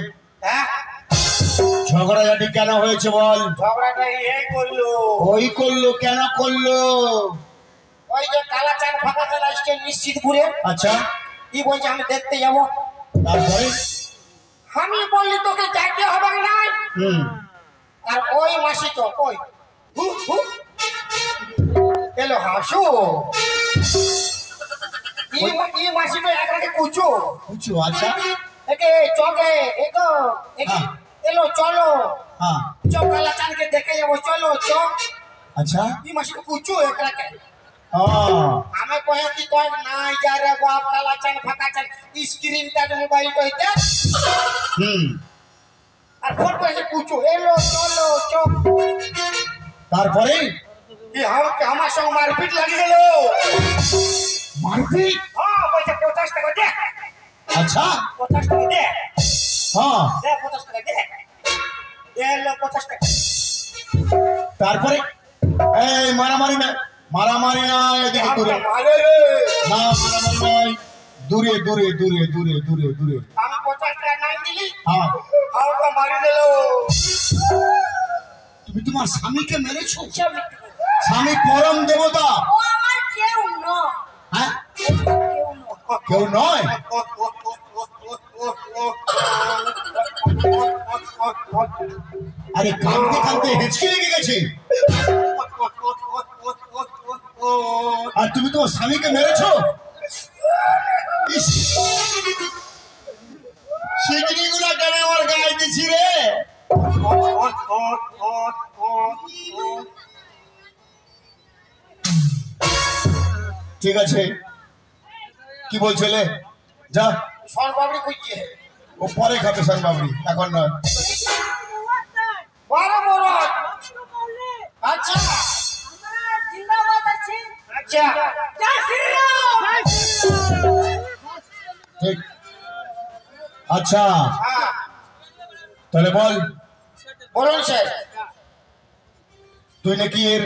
হ্যাঁ ঝগড়াঝাটি কেন হয়েছে বল? ঝগড়াটা এই করলো, ওই করলো, কেন করলো? ওই যে কালাচাঁদ ফাঁকা চাল আসছে নিশ্চিতপুরে, আচ্ছা, কি বলছে আমি দেখতে যাবো। তারপরে? আমি বললি তোকে যাইতে হবে না। আর ওই মাসি তো ওই হু হু এলো হাসু, ই মাসি তো একাকে কুচো বুঝছো? আচ্ছা, একে চকে এগো হ্যাঁ। এলো চলো হ্যাঁ, চকালা চানকে দেখে যাবো, চলো চ। আচ্ছা, ই মাসি তো কুচো একাকে হ্যাঁ, আমি কহে কি তোর নাই যা রে বাপ, কালা চান ফাঁকা চান স্ক্রিন টাচ মোবাইল কইতে আর ফোন করে কুচো এলো চলো চ। তারপরে? আমার সঙ্গে মারপিট লাগি গেল। মারপিট? হ্যাঁ বলছে 50 টাকা দে। আচ্ছা, 50 টাকা দে, হ্যাঁ, দে 50 টাকা দে, এলো 50 টাকা। তারপরে? এই মারামারি না, মারামারি না, এদিকে দূরে। মারে রে, না, মারামারি নয়, দূরে দূরে দূরে দূরে দূরে দূরে। আমি 50 টাকা নাই দিলি, হ্যাঁ, আমাকে মারি দিল। তুমি তোমার স্বামীকে মেরেছো? সব মিথ্যে কথা। স্বামী পরম দেবতা। ও আমার কেউ নয়। হ্যাঁ, কেউ নয়। কেউ নয়। আরে কাঁদতে কাঁদতে হেঁচকি লেগে গেছে, আর তুমি তোমার স্বামীকে মেরেছো? শিগগিরিগুলা কেন আমার গায়ে দিছি রে? ঠিক আছে, কি বলছিলে? যা, সর বাবরি কইছে ও পরে খাবে সান বাবরি, এখন নয়। বড় বড়। আচ্ছা আমরা জিন্দাবাদ আছি। আচ্ছা জয় শ্রীরাম। ঠিক, আচ্ছা, হ্যাঁ তাহলে বল, বলুন স্যার। তুই নাকি এর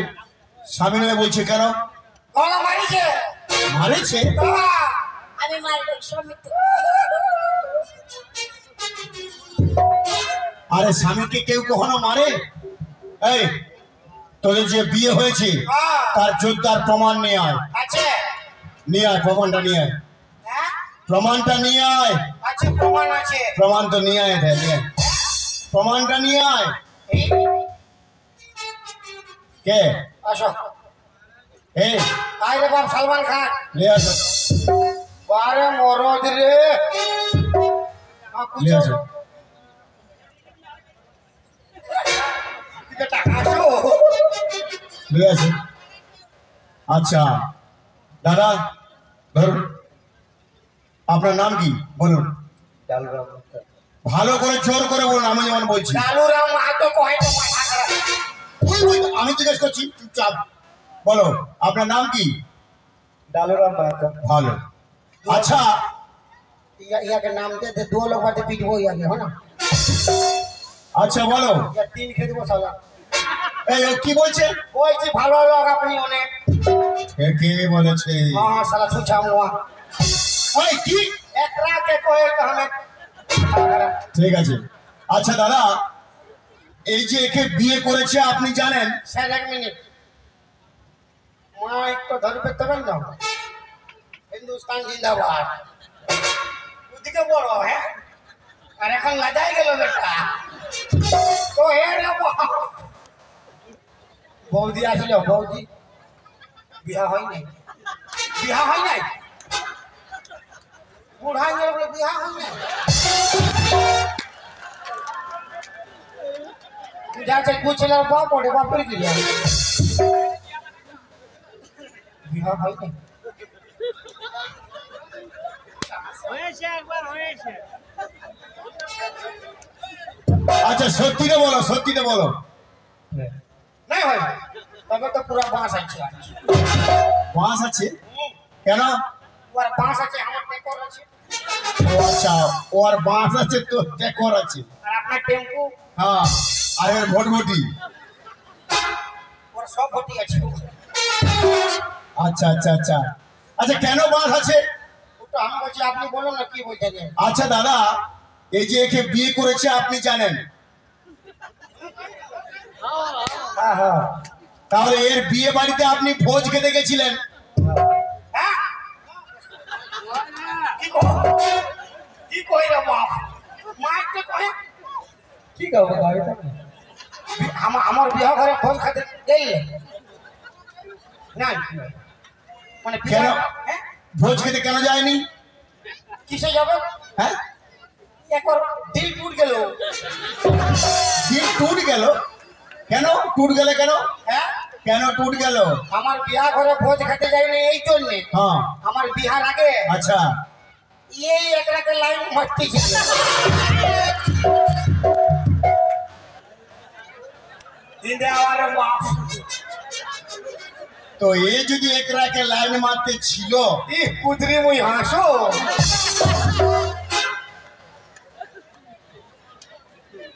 স্বামী নয় বলছে কেন? বাবা মারিছে। মারেছে? বাবা আমি মারি সব মিথ্যে। আরে স্বামীকে কেউ কখনো মারে? এই তোদের যে বিয়ে হয়েছে হ্যাঁ তার যোদ্ধার প্রমাণ নিয়ে আয়, আছে। নিয়ে আয়, প্রমাণটা নিয়ে আয়, হ্যাঁ প্রমাণটা নিয়ে আয়। আছে, প্রমাণ আছে। প্রমাণ তো নিয়ে আয়, নিয়ে আয়, প্রমাণটা নিয়ে আয়। এই কে? আসো। এই আয় রে বাপ সালমান খান। নিয়ে আসো, বারে মরদ রে। নিয়ে আসো। আসো। নিয়ে আসো। আচ্ছা দাদা, ধরুন, আপনার নাম কি বলুন? ভালো করে জোর করে বলুন, আমি যেমন বলছি। লালুরাম মাহাতো কয় তো মাথা খারাপ। ওই আমি জিজ্ঞেস করছি, চুপচাপ বলো, আপনার নাম কি? ডালুরাম মাহাতো। ভালো, আচ্ছা, ইয়াকে নাম দে দে, দো লোক বাতে পিটবো ইয়াকে, হয় না? আচ্ছা বলো, ইয়া তিন খেয়ে দেবো সালা। এই ও কি বলছে? বলছি ভালো লোক আপনি অনেক। কে বলেছে? হ্যাঁ সালা ছুছা মুয়া। ওই কি? এক রাতে কয়ে তো আমি। ঠিক আছে, আচ্ছা দাদা, এই যে একে বিয়ে করেছে আপনি জানেন? স্যার এক মিনিট, মা একটু ধরবে তবেন না। হিন্দুস্তান জিন্দাবাদ। ওদিকে বড় হ্যাঁ, আর এখন লাজাই গেল বেটা। তো হে রে বৌদি আসলে, বৌদি বিয়া হয় নাই, বিয়া হয় নাই, বুড়াই গেল বলে বিয়া হয় নাই। যাচ্ছে কুচলার বাপ ওরে বাপের কি বিয়া হয় নাই। আচ্ছা সত্যিটা বলো, সত্যিটা বলো। নাই হয়, তবে তো পুরা বাঁশ আছে। বাঁশ আছে? কেন? ওর বাঁশ আছে, আমার পেপার আছে। ও আচ্ছা, ও আর বাঁশ আছে তো ডেকর আছে। আর আপনার টেম্পু, হ্যাঁ, আর এর ভটভটি। ওর সব ভর্তি আছে। আচ্ছা আচ্ছা আচ্ছা, আচ্ছা কেন বাঁশ আছে? ওটা আমি বলছি, আপনি বলুন না কি বলতে চান। আচ্ছা দাদা, এই যে একে বিয়ে করেছে আপনি জানেন, হ্যাঁ হ্যাঁ তাহলে এর বিয়ে বাড়িতে আপনি ভোজ খেতে গেছিলেন? হ্যাঁ কি কই রে বাপ মারতে কই কি খাবো গাড়িটা আমার বিয়ে ঘরে ভোজ খেতে গেই না মানে কেন? হ্যাঁ ভোজ খেতে কেন যায়নি? কিসে যাবে হ্যাঁ, একবার দিল টুট গেল দিন টুট গেল কেন? টুট গেলে কেন? হ্যাঁ কেন টুট গেল? আমার বিয়া ঘরে ভোজ খেতে যাইনি এই জন্যে হ্যাঁ আমার বিহার আগে আচ্ছা, এই একটা লাইন মারতেছিল দিদে আমার বাপ তো এ যদি একরাকে লাইন মারতে ছিল, ই কুদরি মুই হাসো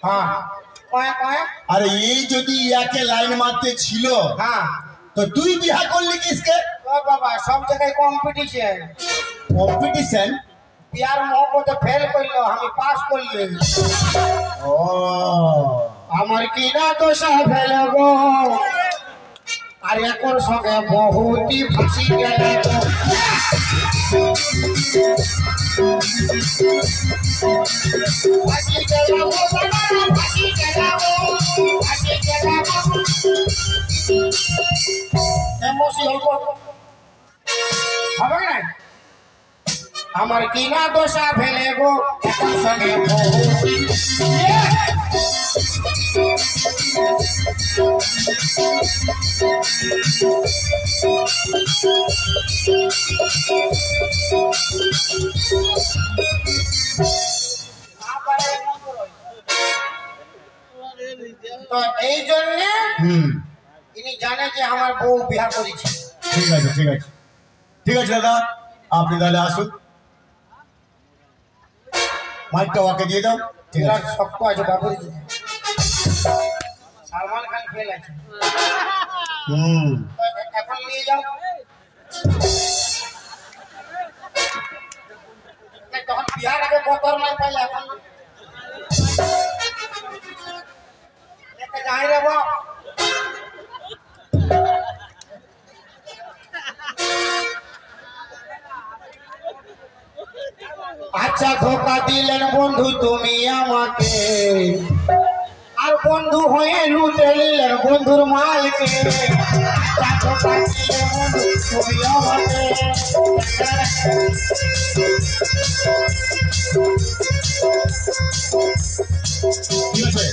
হ্যাঁ কয় কয় আরে এই যদি ইয়াকে লাইন মারতে ছিল, হ্যাঁ তো তুই বিয়া করলি কিসকে? ও বাবা সব জায়গায় কম্পিটিশন কম্পিটিশন? বিয়ার মহব্বতে ফেল করলো আমি পাস করলি ও আমার কি না দোষা ফেল গো আর একর সঙ্গে বহুতই ফাঁসি গেল গো। ফাঁসি গেল গো বাবা, ফাঁসি গেল গো, ফাঁসি গেল গো। এমসি হইব হবে না আমার কি না দোষা ফেলে গো একর সঙ্গে বহুতই তো এই জন্য ইনি জানে যে আমার বউ বিয়া করেছে ঠিক আছে, ঠিক আছে, ঠিক আছে দাদা, আপনি তাহলে আসুন, মাইকটা ওকে দিয়ে দাও। ঠিক বিরাট আছে, শক্ত আছে বাবুর দিকে সালমান খান ফেল আছে তো এখন নিয়ে যাও তখন বিহার আগে বতর নাই পাইলে এখন যাই রে বাপ আচ্ছা ধোকা দিলেন বন্ধু তুমি আমাকে আর বন্ধু হয়ে লুটে নিলেন বন্ধুর মালকে আচ্ছা ধোকা দিলেন বন্ধু তুমি আমাকে ঠিক আছে,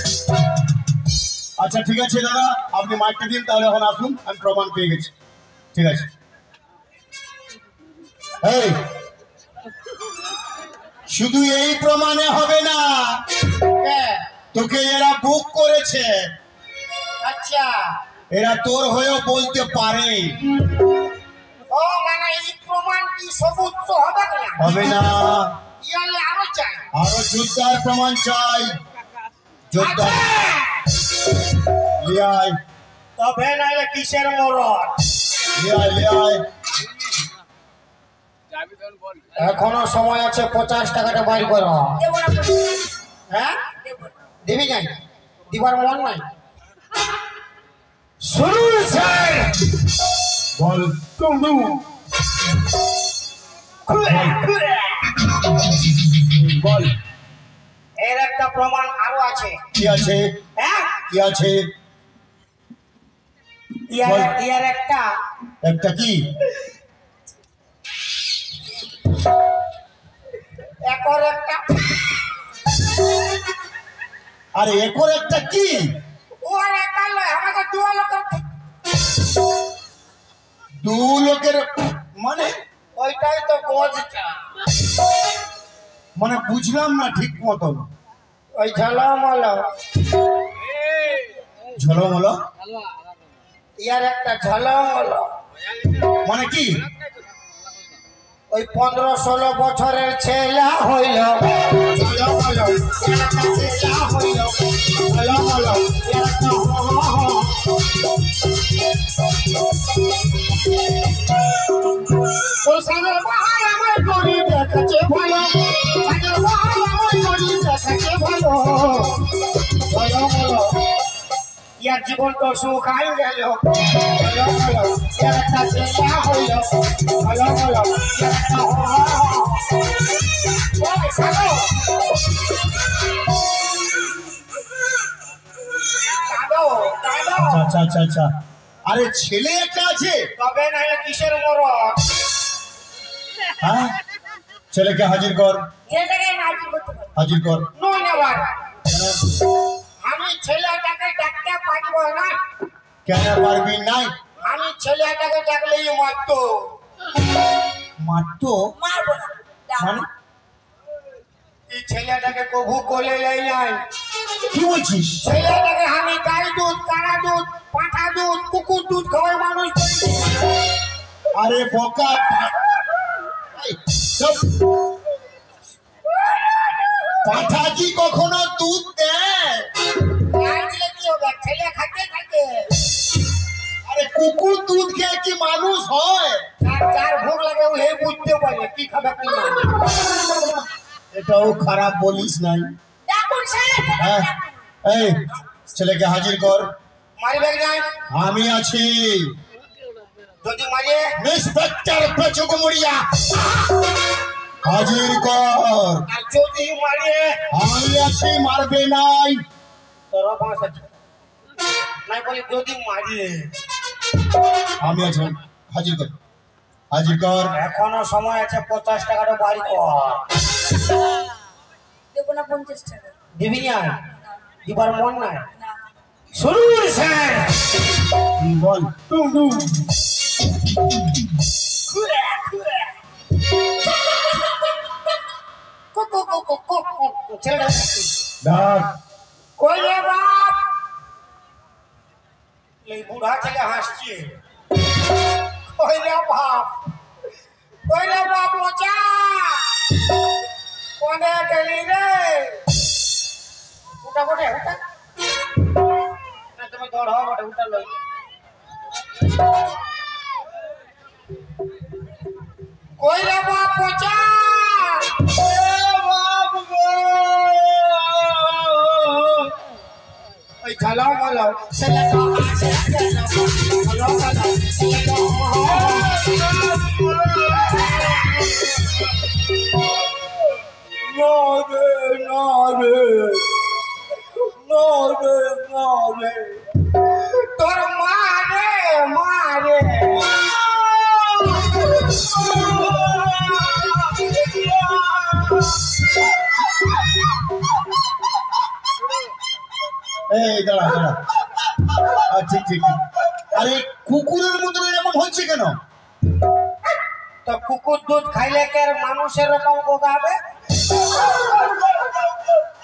আচ্ছা ঠিক আছে দাদা, আপনি মাইকটা দিন, তাহলে এখন আসুন, আমি প্রমাণ পেয়ে গেছি। ঠিক আছে, এই শুধু এই প্রমাণে হবে না, হ্যাঁ, তোকে এরা বুক করেছে, আচ্ছা এরা তোর হয়েও বলতে পারে। ও মানে এই প্রমাণ কি সবুজ তো হবে না হবে না, ইয়ালে আরো চাই আরো যোদ্ধার প্রমাণ চাই, যোদ্ধা লিয়াই তবে নাইলে কিসের মরণ লিয়াই লিয়াই। এখনো সময় আছে 50 টাকাটা বাইর করো দেবো না বলি। হ্যাঁ দেবো না। দিবি নাই দিবার মন নাই শুরু স্যার বল টুমু বল, এর একটা প্রমাণ আরো আছে কি আছে? হ্যাঁ কি আছে? ইয়ার একটা একটা কি? একর একটা আরে একর একটা কি? ও আর একটা লয় আমাকে দুয়া লোক দু লোকের মানে? ওইটাই তো গজটা মানে বুঝলাম না ঠিক মতন। ওই ঝালামালা ঝলমল ইয়ার একটা ঝালামালা মানে কি? ওই 15-16 বছরের ছেলে হইল ঝালামালা একটা ছেলে হইল ঝালামালা একটা ওই সাগর পাহাড় আমার গরি দেখাচ্ছে ভালো সাগর পাহাড় আমার গরি দেখাচ্ছে ভালো ঝালামালা ছেলের জীবন তো সুখাই গেল একটা ছেলে হইল ভালো হলো আচ্ছা আচ্ছা আচ্ছা আরে ছেলে একটা আছে তবে না কিসের মরণ হ্যাঁ ছেলেকে হাজির কর ছেলেটাকে আমি হাজির করতে পারি। হাজির কর নো নেভার আমি ছেলেটাকে ডাকতে পারবো না কেন পারবি নাই আমি ছেলেটাকে ডাকলেই মারতো মারতো মারবো না ডাকবো। মানে এই ছেলেটাকে কভু কোলে লাই নাই কি বলছিস ছেলেটাকে আমি গাই দুধ কারা দুধ পাঠা দুধ কুকুর দুধ খাওয়াই মানুষ করেছি। আরে বোকা এই, চুপ। পাঠা কি কখনো দুধ দেয় গাই দিলে কি হবে ছেলে খাইতে থাকে আরে কুকুর দুধ খেয়ে কি মানুষ হয় যার ভোগ লাগে ও হে বুঝতে পারে কি খাবে কি না এটাও খারাপ বলিস নাই ডাকুন সাহেব হ্যাঁ এই ছেলেকে হাজির কর মারবে নাই আমি আছি যদি মারে ইন্সপেক্টর পেচুকুমুড়িয়া হাজির কর আর যদি মারে আমি আছি মারবে নাই তোর বাস আছে নাই বলি যদি মারে আমি আছি হাজির কর হাজির কর এখনো সময় আছে 50 টাকাটা বাড়ি কর দেবো না 50 টাকা দিবি না দিবার মন নাই না শুনুন স্যার বল টুম টুম ছেলেটা ডাক কই রে বাপ এই বুড়া ছেলে হাসছে কই রে বাপ মোচা কোনে গেলি রে উঠা বটে উঠা না তুমি দৌড় হও বটে উঠা লই কই রে বাপ মোচা ওই চালাও মালাও তোর মারে এই দাঁড়া দাঁড়া ঠিক ঠিক ঠিক। আরে কুকুরের মতো এরকম হচ্ছে কেন তো কুকুর দুধ খাইলে কি আর মানুষের রকম গোগাবে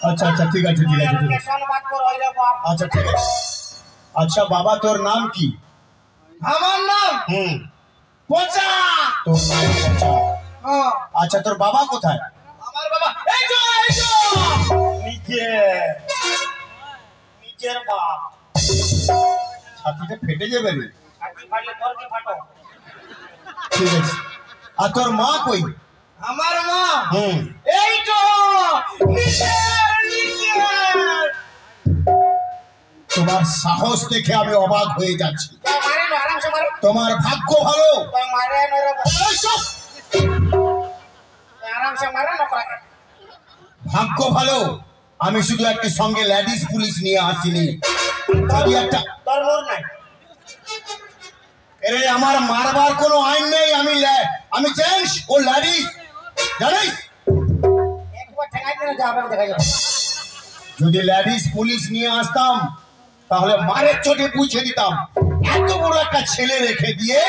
আচ্ছা আচ্ছা ঠিক আছে ঠিক আছে ঠিক আছে সংবাদ কর হইলে বাপ আচ্ছা ঠিক আছে আচ্ছা বাবা তোর নাম কি আমার নাম পচা তোর নাম পচা হ্যাঁ, আচ্ছা তোর বাবা কোথায় আমার বাবা এই তো নিজের বাপ ছাতিটা ফেটে যাবে রে ছাতি ফাটলে তোর কি ফাটো ঠিক আছে আর তোর মা কই আমার মা হুম এই তো তোমার সাহস দেখে আমি অবাক হয়ে যাচ্ছি তো মারে না আরামসে মারো তোমার ভাগ্য ভালো তো মারে না রে বাপ। এই সব আরামসে মারে না পারে ভাগ্য ভালো আমি শুধু একটা সঙ্গে লেডিস পুলিশ নিয়ে আসিনি যদি একটা তোর মোর নাই এরে আমার মারবার কোনো আইন নেই আমি জেন্টস ও লেডিস জানিস একবার ঠেকাই দিলে যাবে দেখা যাবে যদি লেডিস পুলিশ নিয়ে আসতাম তাহলে মারের চোটে বুঝে দিতাম এত বড় একটা ছেলে রেখে দিয়ে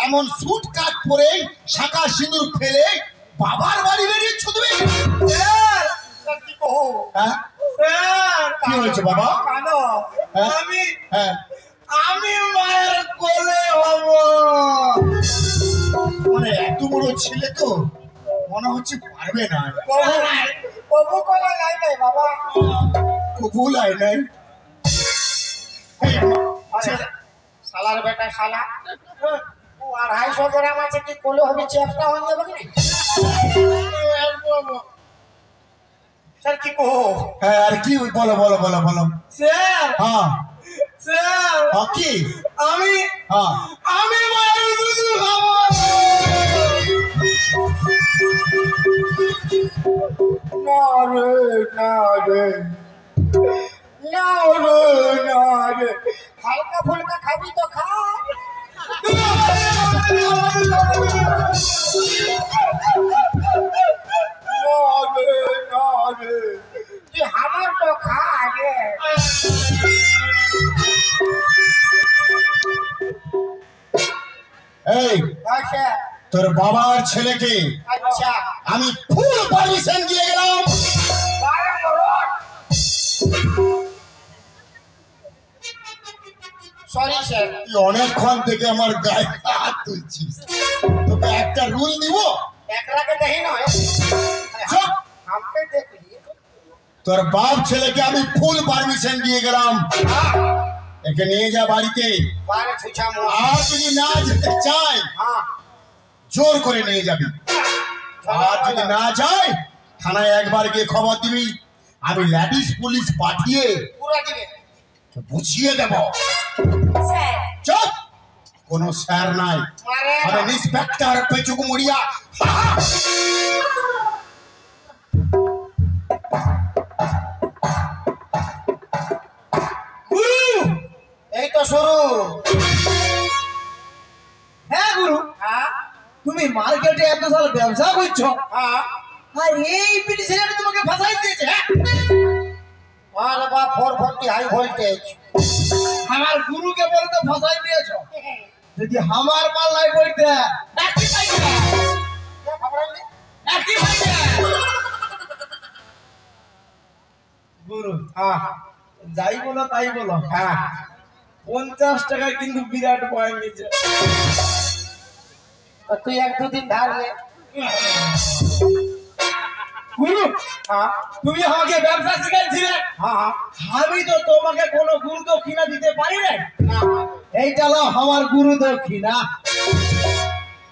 এমন স্যুট কাট পরে শাঁখা সিঁদুর ফেলে বাবার বাড়ি বেরিয়েছ তুমি কি কহো হ্যাঁ কি হয়েছে বাবা কানো হ্যাঁ? আমি হ্যাঁ আমি মায়ের কোলে হব মানে এত বড় ছেলে তো মনে হচ্ছে পারবে না কবু কবু কলা লাই নাই বাবা কবুল আয় নাই আরে শালার বেটা শালা ও 250 গ্রাম আছে কি কোলে হবে চেপটা হয়ে যাবে কি স্যার কি কহো হ্যাঁ আর কি বলো বলো বলো বলো স্যার হ্যাঁ স্যার কি আমি হ্যাঁ আমি মায়ের দুধ খাবো না রে না রে না রে না রে হালকা ফুলকা খাবি তো খা তুই আমার তো খা আগে এই আচ্ছা তোর বাবার ছেলেকে আচ্ছা আমি ফুল পারমিশন দিয়ে গেলাম সরি স্যার তুই অনেকক্ষণ থেকে আমার গায়ে হাত তুলছিস তোকে একটা রুল দিব একরাকে দেখি নয় চুপ! আমাকে দেখলি তোর বাপ ছেলেকে আমি ফুল পারমিশন দিয়ে গেলাম একে নিয়ে যা বাড়িতে বারে ছুছা মো আর যদি না যেতে চায় হ্যাঁ জোর করে নিয়ে যাবি আর যদি না যায় থানায় একবার গিয়ে খবর দিবি আমি লেডিস পুলিশ পাঠিয়ে পুরা দিবে বুঝিয়ে দেব স্যার চুপ কোনো স্যার নাই মারে আমি ইন্সপেক্টর পেচুক মুড়িয়া এই তো শুরু হ্যাঁ গুরু হ্যাঁ তুমি মার্কেটে এত সাল ব্যবসা করছো হ্যাঁ আর এই পিটি ছেলেটা তোমাকে ফাঁসাই দিয়েছে হ্যাঁ? আরে বাপ 440 হাই ভোল্টেজ আমার গুরুকে বলতে ফাঁসাই দিয়েছো যদি আমার পাল্লায় পড়তে ডাকি পাইতে ডাকি পাইতে গুরু হ্যাঁ যাই বলো তাই বলো হ্যাঁ 50 টাকা কিন্তু বিরাট পয়েন্ট নিচ্ছে তো তুই এক দুদিন ধার লে গুরু হ্যাঁ তুমি আমাকে ব্যবসা শিখাইছিলে হ্যাঁ আমি তো তোমাকে কোনো গুরু দক্ষিণা দিতে পারি না না এইটা হলো আমার গুরু দক্ষিণা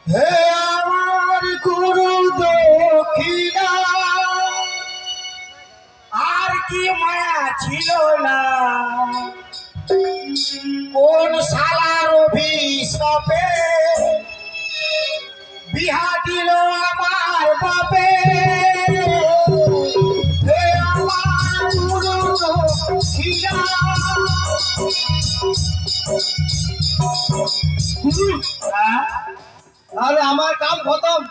হে আমার গুরু দক্ষিণা আর কি মায়া ছিল না কোন শালার অভিশাপে বিহা দিল আমার বাপে হে আমার গুরু দক্ষিণা হ্যাঁ তাহলে আমার কাম খতম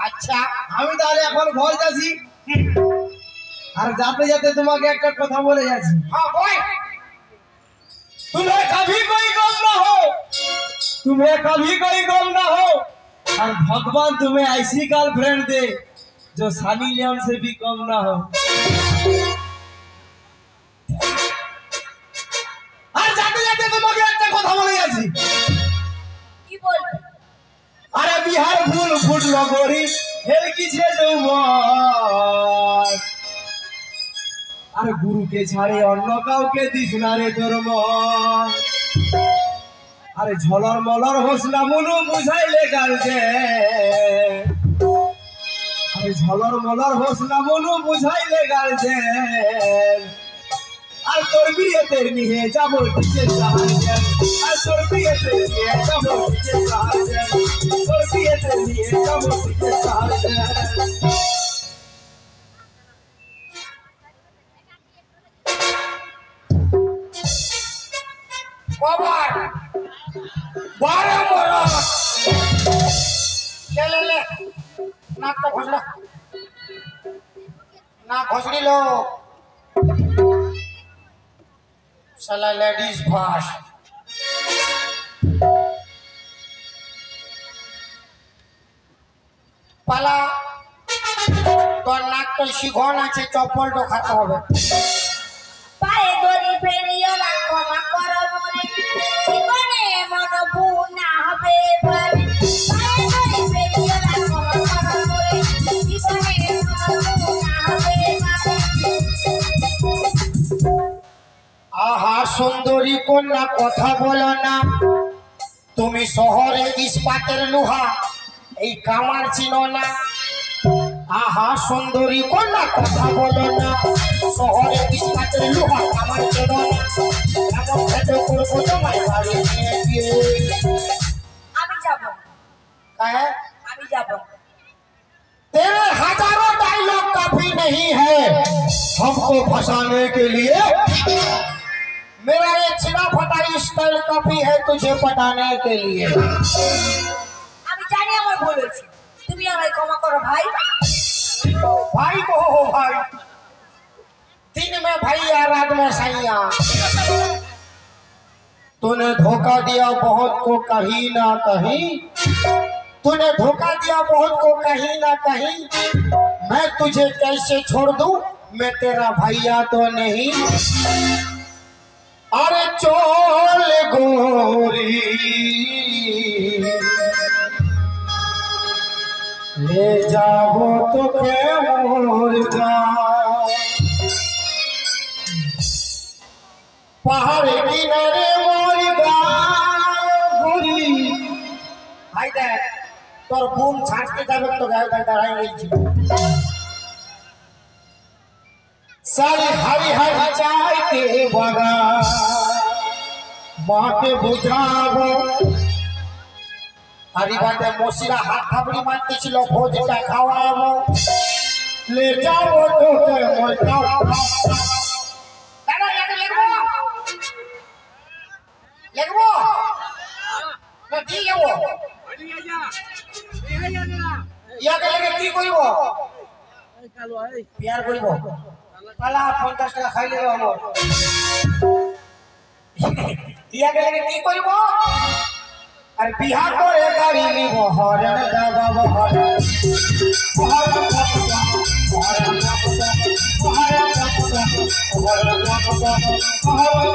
আচ্ছা আমি তাহলে এখন ঘর যাচ্ছি আর যাতে যাতে তোমাকে একটা কথা বলে যাচ্ছি हाँ बोल तुम्हें कभी कोई गम ना हो तुम्हें कभी कोई गम ना हो और भगवान तुम्हें ऐसी गर्लफ्रेंड दे जो सनी लियोन से भी कम ना हो আর যাতে যাতে তোমাকে একটা কথা বলে যাচ্ছি কি বলবে আরে বিহার ফুল ফুটলো গরি হেলকিছে যৌবন আরে গুরুকে ছাড়ে অন্য কাউকে দিস না রে তোর মন আরে ঝলর মলর হোসলা মুলু বুঝাইলে গার্জে আরে ঝলর মলর হোসলা মুলু বুঝাইলে গার্জে আর তোর বিয়েতে নিয়ে যাবো টিচে সাহায্য আর তোর বিয়েতে নিয়ে যাবো টিচে সাহায্য তোর বিয়েতে নিয়ে যাবো টিচে সাহায্য कबर बारह मोरा ले ले ले नाक तो घोसला नाक घोसड़ी लो साला लेडीज भाष पाला तो नाक तो शिखोन আছে চপ্পল তো খাতে হবে পায়ে দড়ি ফেলিও না ক্ষমা করো মরে জীবনে মন বুনা হবে পারে পায়ে দড়ি ফেলিও না ক্ষমা করো মরে জীবনে মন বুনা হবে পারে আহা সুন্দরী কন্যা কথা বলো না তুমি শহরে ইস্পাতের লোহা এই কামার চিনো না আহা সুন্দরী কোনা কথা বলো না শহরে ইস্পাতের লোহা আমার চেনো না এমন ভেবে করবো তোমায় বাড়ি নিয়ে গিয়ে আমি যাব কাহে আমি যাব तेरे हजारों डायलॉग काफी नहीं है हमको फंसाने के लिए मेरा ये छिना फटा स्टाइल काफी है तुझे पटाने के लिए আমি জানি আমার ভুল হয়েছে তুমি আমায় ক্ষমা করো ভাই भाई को हो भाई दिन में भैया रात में सैया तूने धोखा दिया बहुत को कहीं ना कहीं तूने धोखा दिया बहुत को कहीं ना कहीं मैं तुझे कैसे छोड़ दूं मैं तेरा भैया तो नहीं अरे चोल गोरी ले जाओ तो मुर्गा पहाड़ किनारे मुर्गा गोरी हाय दे তোর বোন ছাড়তে যাবে তো গায়ে দাঁড়াই গেছি सारी हरी हरी चाय के बगा माँ के बुझाबो हरी बाटे मोसिरा हाथ थापड़ी मारते छिलो भोजटा खावाबो ले जाओ तो के मोर खाओ दादा याके लेगबो ना दी लेबो ইয়াকে লাগে কি কইব বিয়ার কইব পালা 50 টাকা খাইলে আমার ইয়াকে লাগে কি কইব আর বিহা করে গাড়ি নিব হরণ দাবাব হরণ হরণ হরণ হরণ